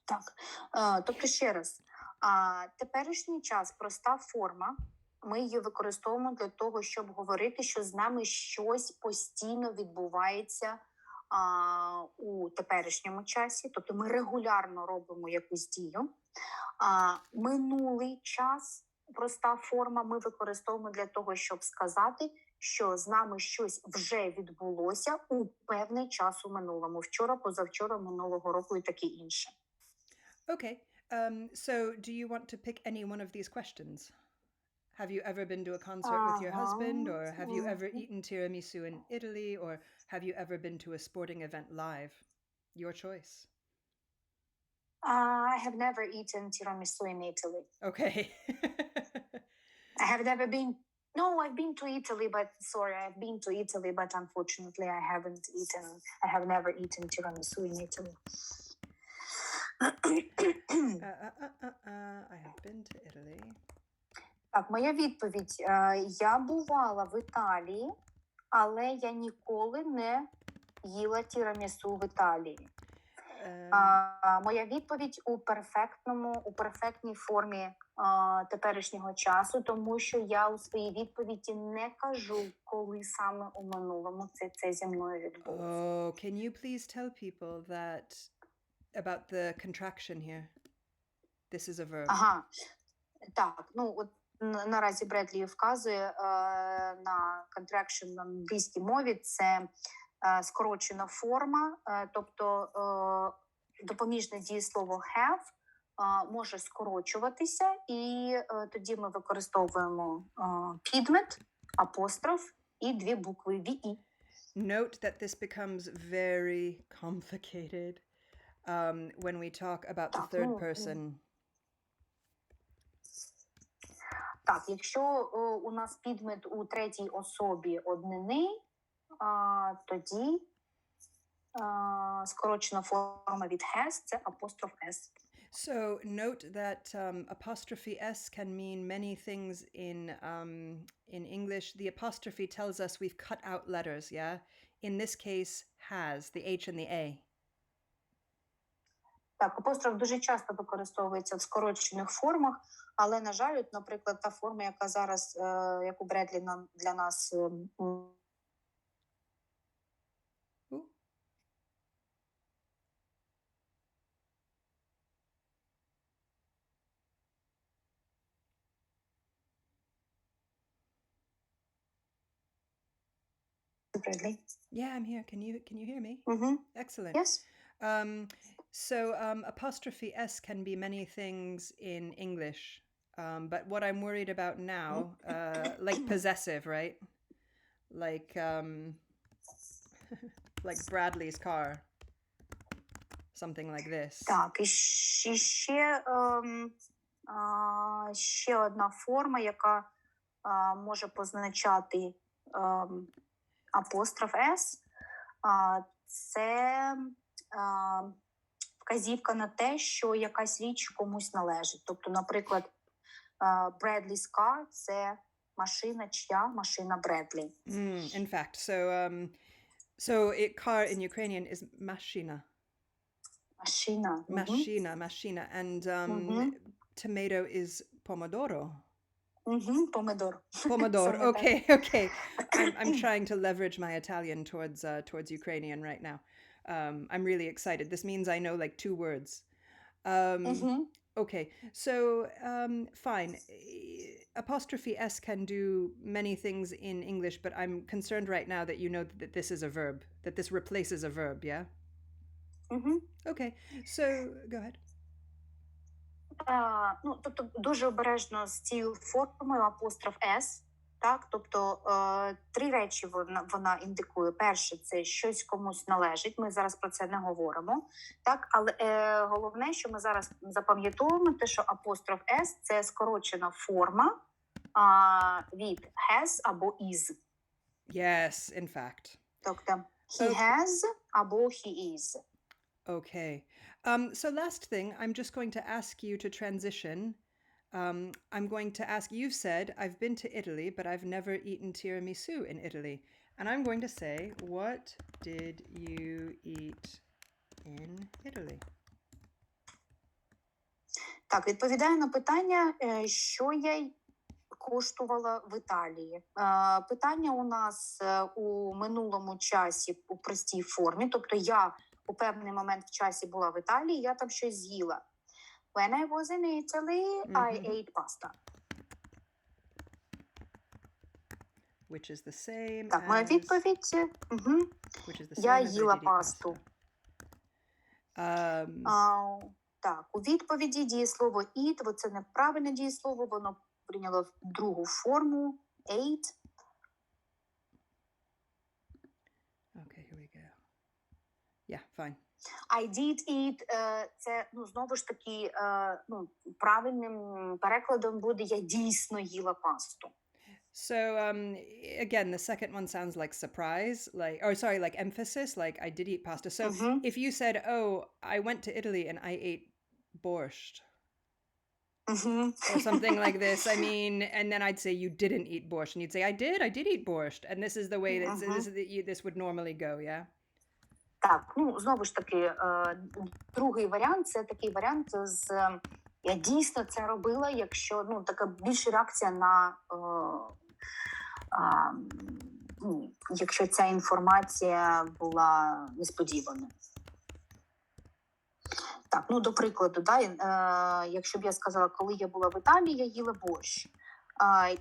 Так. Тобто ще раз, теперішній час проста форма. Ми її використовуємо для того, щоб говорити, що з нами щось постійно відбувається у теперішньому часі. Тобто ми регулярно робимо якусь дію. Минулий час, проста форма, ми використовуємо для того, щоб сказати, що з нами щось вже відбулося у певний час у минулому. Вчора, позавчора, минулого року і таке інше. Okay. So do you want to pick any one of these questions? Have you ever been to a concert with your husband, or have you ever eaten tiramisu in Italy, or have you ever been to a sporting event live? Your choice. I have never eaten tiramisu in Italy. Okay. I have never been. No, I've been to Italy, but I've been to Italy, but unfortunately I have never eaten tiramisu in Italy. I have been to Italy. Так, моя відповідь. Я бувала в Італії, але я ніколи не їла тірамісу в Італії. Моя відповідь у перфектній формі теперішнього часу, тому що я у своїй відповіді не кажу, коли саме у минулому це зі мною відбулося. Oh, can you please tell people that about the contraction here. This is a verb. Ага, так, ну от наразі Бредлі вказує на contraction в англійській мові. Це скорочена форма, тобто допоміжне дієслово have може скорочуватися, і тоді ми використовуємо підмет, апостроф і дві букви VE. Note that this becomes very complicated when we talk about the third person. Так, якщо у нас підмет у третій особі однини, тоді скорочена форма від has – це апостроф S. So note that apostrophe S can mean many things in English. The apostrophe tells us we've cut out letters, yeah? In this case, has, the H and the A. Так, апостроф дуже часто використовується в скорочених формах, але, на жаль, от, наприклад, та форма, яка зараз, яку Бредлі для нас Bradley. Yeah, I'm here. Can you hear me? Mm-hmm. Excellent. Yes. So apostrophe S can be many things in English, but what I'm worried about now, like possessive, right? Like like Bradley's car, something like this. Так, і ще одна форма, яка може позначати апостроф S, це вказівка на те, що якась річ комусь належить. Тобто, наприклад, Bradley's car – це машина чия? Машина Бредлі. In fact, so car in Ukrainian is mashina. Машина. Mashina. And tomato is pomodoro. Помидор. Pomodoro. Okay. I'm trying to leverage my Italian towards Ukrainian right now. I'm really excited. This means I know like 2 words. Okay, so fine. Apostrophe S can do many things in English, but I'm concerned right now that you know that this is a verb, that this replaces a verb, yeah? Okay, so go ahead. Ну, тобто дуже обережно з цією формою апостроф S, так? Тобто 3 речі вона індикує. Перше, це щось комусь належить, ми зараз про це не говоримо, так? Але головне, що ми зараз запам'ятовуємо, те, що апостроф S – це скорочена форма від has або is. Yes, in fact. Тобто he has або he is. Okay. So last thing, I'm just going to ask you to transition. I'm going to ask, you've said, I've been to Italy, but I've never eaten tiramisu in Italy. And I'm going to say, what did you eat in Italy? Так, відповідаю на питання, що я коштувала в Італії. Питання у нас у минулому часі у простій формі, тобто я у певний момент в часі була в Італії, я там щось з'їла. When I was in Italy, I ate pasta. Which is the same Так, моя відповідь. Я їла пасту. Так, у відповіді дієслово eat, це неправильне дієслово, воно прийняло другу форму, ate. Okay, here we go. Yeah, fine. I did eat, це, знову ж таки, правильним перекладом буде «я дійсно їла пасту». So, again, the second one sounds like surprise, like emphasis, like I did eat pasta. So if you said, oh, I went to Italy and I ate borscht, or something like this, I mean, and then I'd say you didn't eat borscht, and you'd say, I did eat borscht, and this is the way that this would normally go, yeah? Так, знову ж таки, другий варіант – це такий варіант з «я дійсно це робила», якщо, така більша реакція на, якщо ця інформація була несподіваною. Так, ну, до прикладу, да, якщо б я сказала, коли я була в Італії, я їла борщ.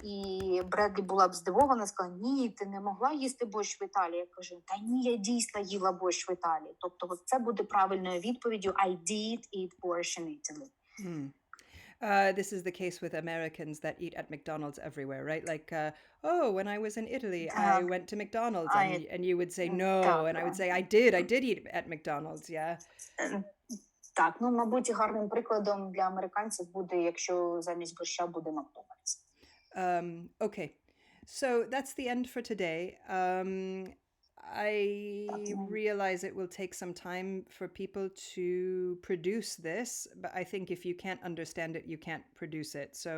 І Бредлі була б здивована, сказала, ні, ти не могла їсти борщ в Італії. Я кажу, та ні, я дійсно їла борщ в Італії. Тобто це буде правильною відповіддю I did eat borscht in Italy. This is the case with Americans that eat at McDonald's everywhere, right? Like, oh, when I was in Italy, I went to McDonald's, and you would say no, and I would say I did eat at McDonald's, yeah. Так, ну, мабуть, гарним прикладом для американців буде, якщо замість борща буде Макдональдс. Okay, so that's the end for today. I realize it will take some time for people to produce this, but I think if you can't understand it, you can't produce it. So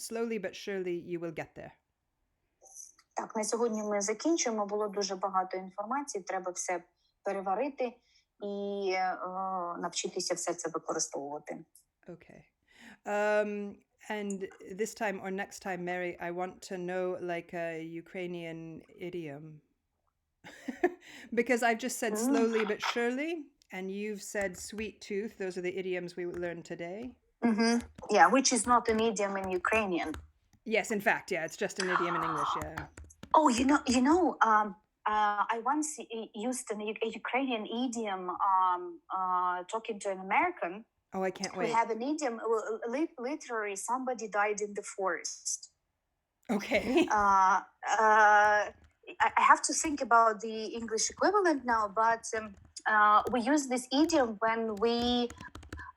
slowly but surely you will get there. Так, на сьогодні ми закінчуємо. Було дуже багато інформації, треба все переварити і навчитися все це використовувати. Okay. And this time or next time, Mary, I want to know like a Ukrainian idiom. Because I've just said slowly but surely, and you've said sweet tooth. Those are the idioms we learned today. Yeah, which is not an idiom in Ukrainian. Yes, in fact, yeah, it's just an idiom in English, yeah. Oh, I once used a Ukrainian idiom talking to an American. Oh, I can't wait. We have an idiom, literally, somebody died in the forest. Okay. I have to think about the English equivalent now, but we use this idiom when we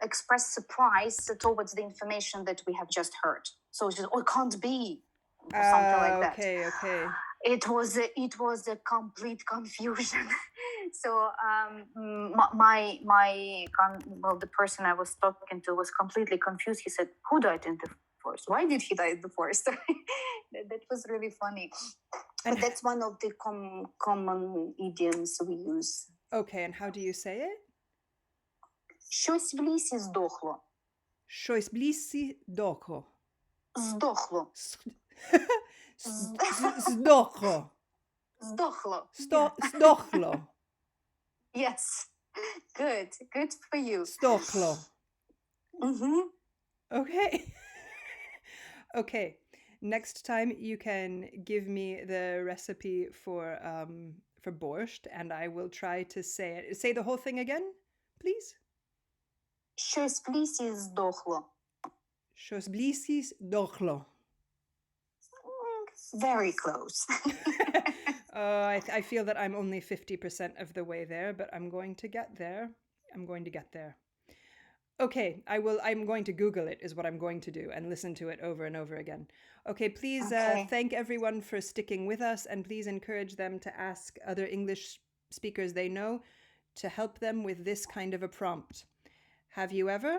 express surprise towards the information that we have just heard. So it's just, oh, it can't be, or something like that. Okay. It was a complete confusion. So the person I was talking to was completely confused. He said, "Who died in the forest? Why did he die in the forest?" That was really funny. But that's one of the common idioms we use. Okay, and how do you say it? Щось в лісі здохло. Щось в лісі здохло. Здохло. Здохло. Здохло. Здохло. Yes. Good for you. Здохло. Okay. Okay. Next time you can give me the recipe for borscht, and I will try to say it. Say the whole thing again, please. Щось в лісі здохло. Щось в лісі здохло. Very close. I feel that I'm only 50% of the way there, but I'm going to get there. Okay, I'm going to Google it, is what I'm going to do, and listen to it over and over again. Okay, please thank everyone for sticking with us, and please encourage them to ask other English speakers they know to help them with this kind of a prompt. Have you ever?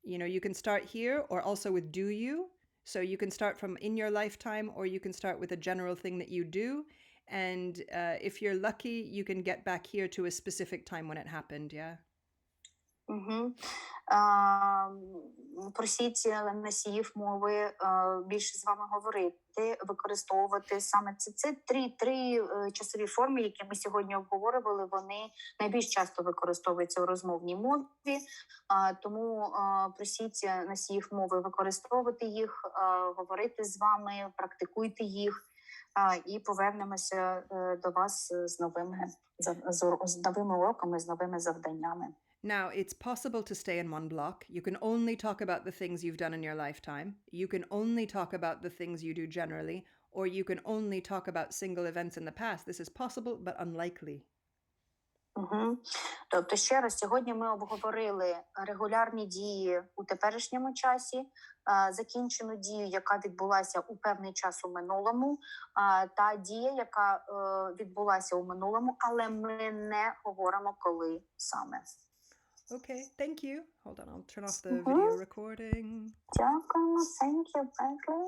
You can start here, or also with do you. So you can start from in your lifetime, or you can start with a general thing that you do. And if you're lucky, you can get back here to a specific time when it happened, yeah? Просіть носіїв мови більше з вами говорити, використовувати саме це три часові форми, які ми сьогодні обговорювали, вони найбільш часто використовуються у розмовній мові, тому просіть носіїв мови використовувати їх, говорити з вами, практикуйте їх, і повернемося до вас з новими уроками, з новими завданнями. Now, it's possible to stay in one block. You can only talk about the things you've done in your lifetime. You can only talk about the things you do generally, or you can only talk about single events in the past. This is possible, but unlikely. Тобто, ще раз, сьогодні ми обговорили регулярні дії у теперішньому часі, закінчену дію, яка відбулася у певний час у минулому, та дія, яка відбулася у минулому, але ми не говоримо, коли саме. Okay, thank you. Hold on, I'll turn off the video recording. Дякуємо, thank you, Bradley.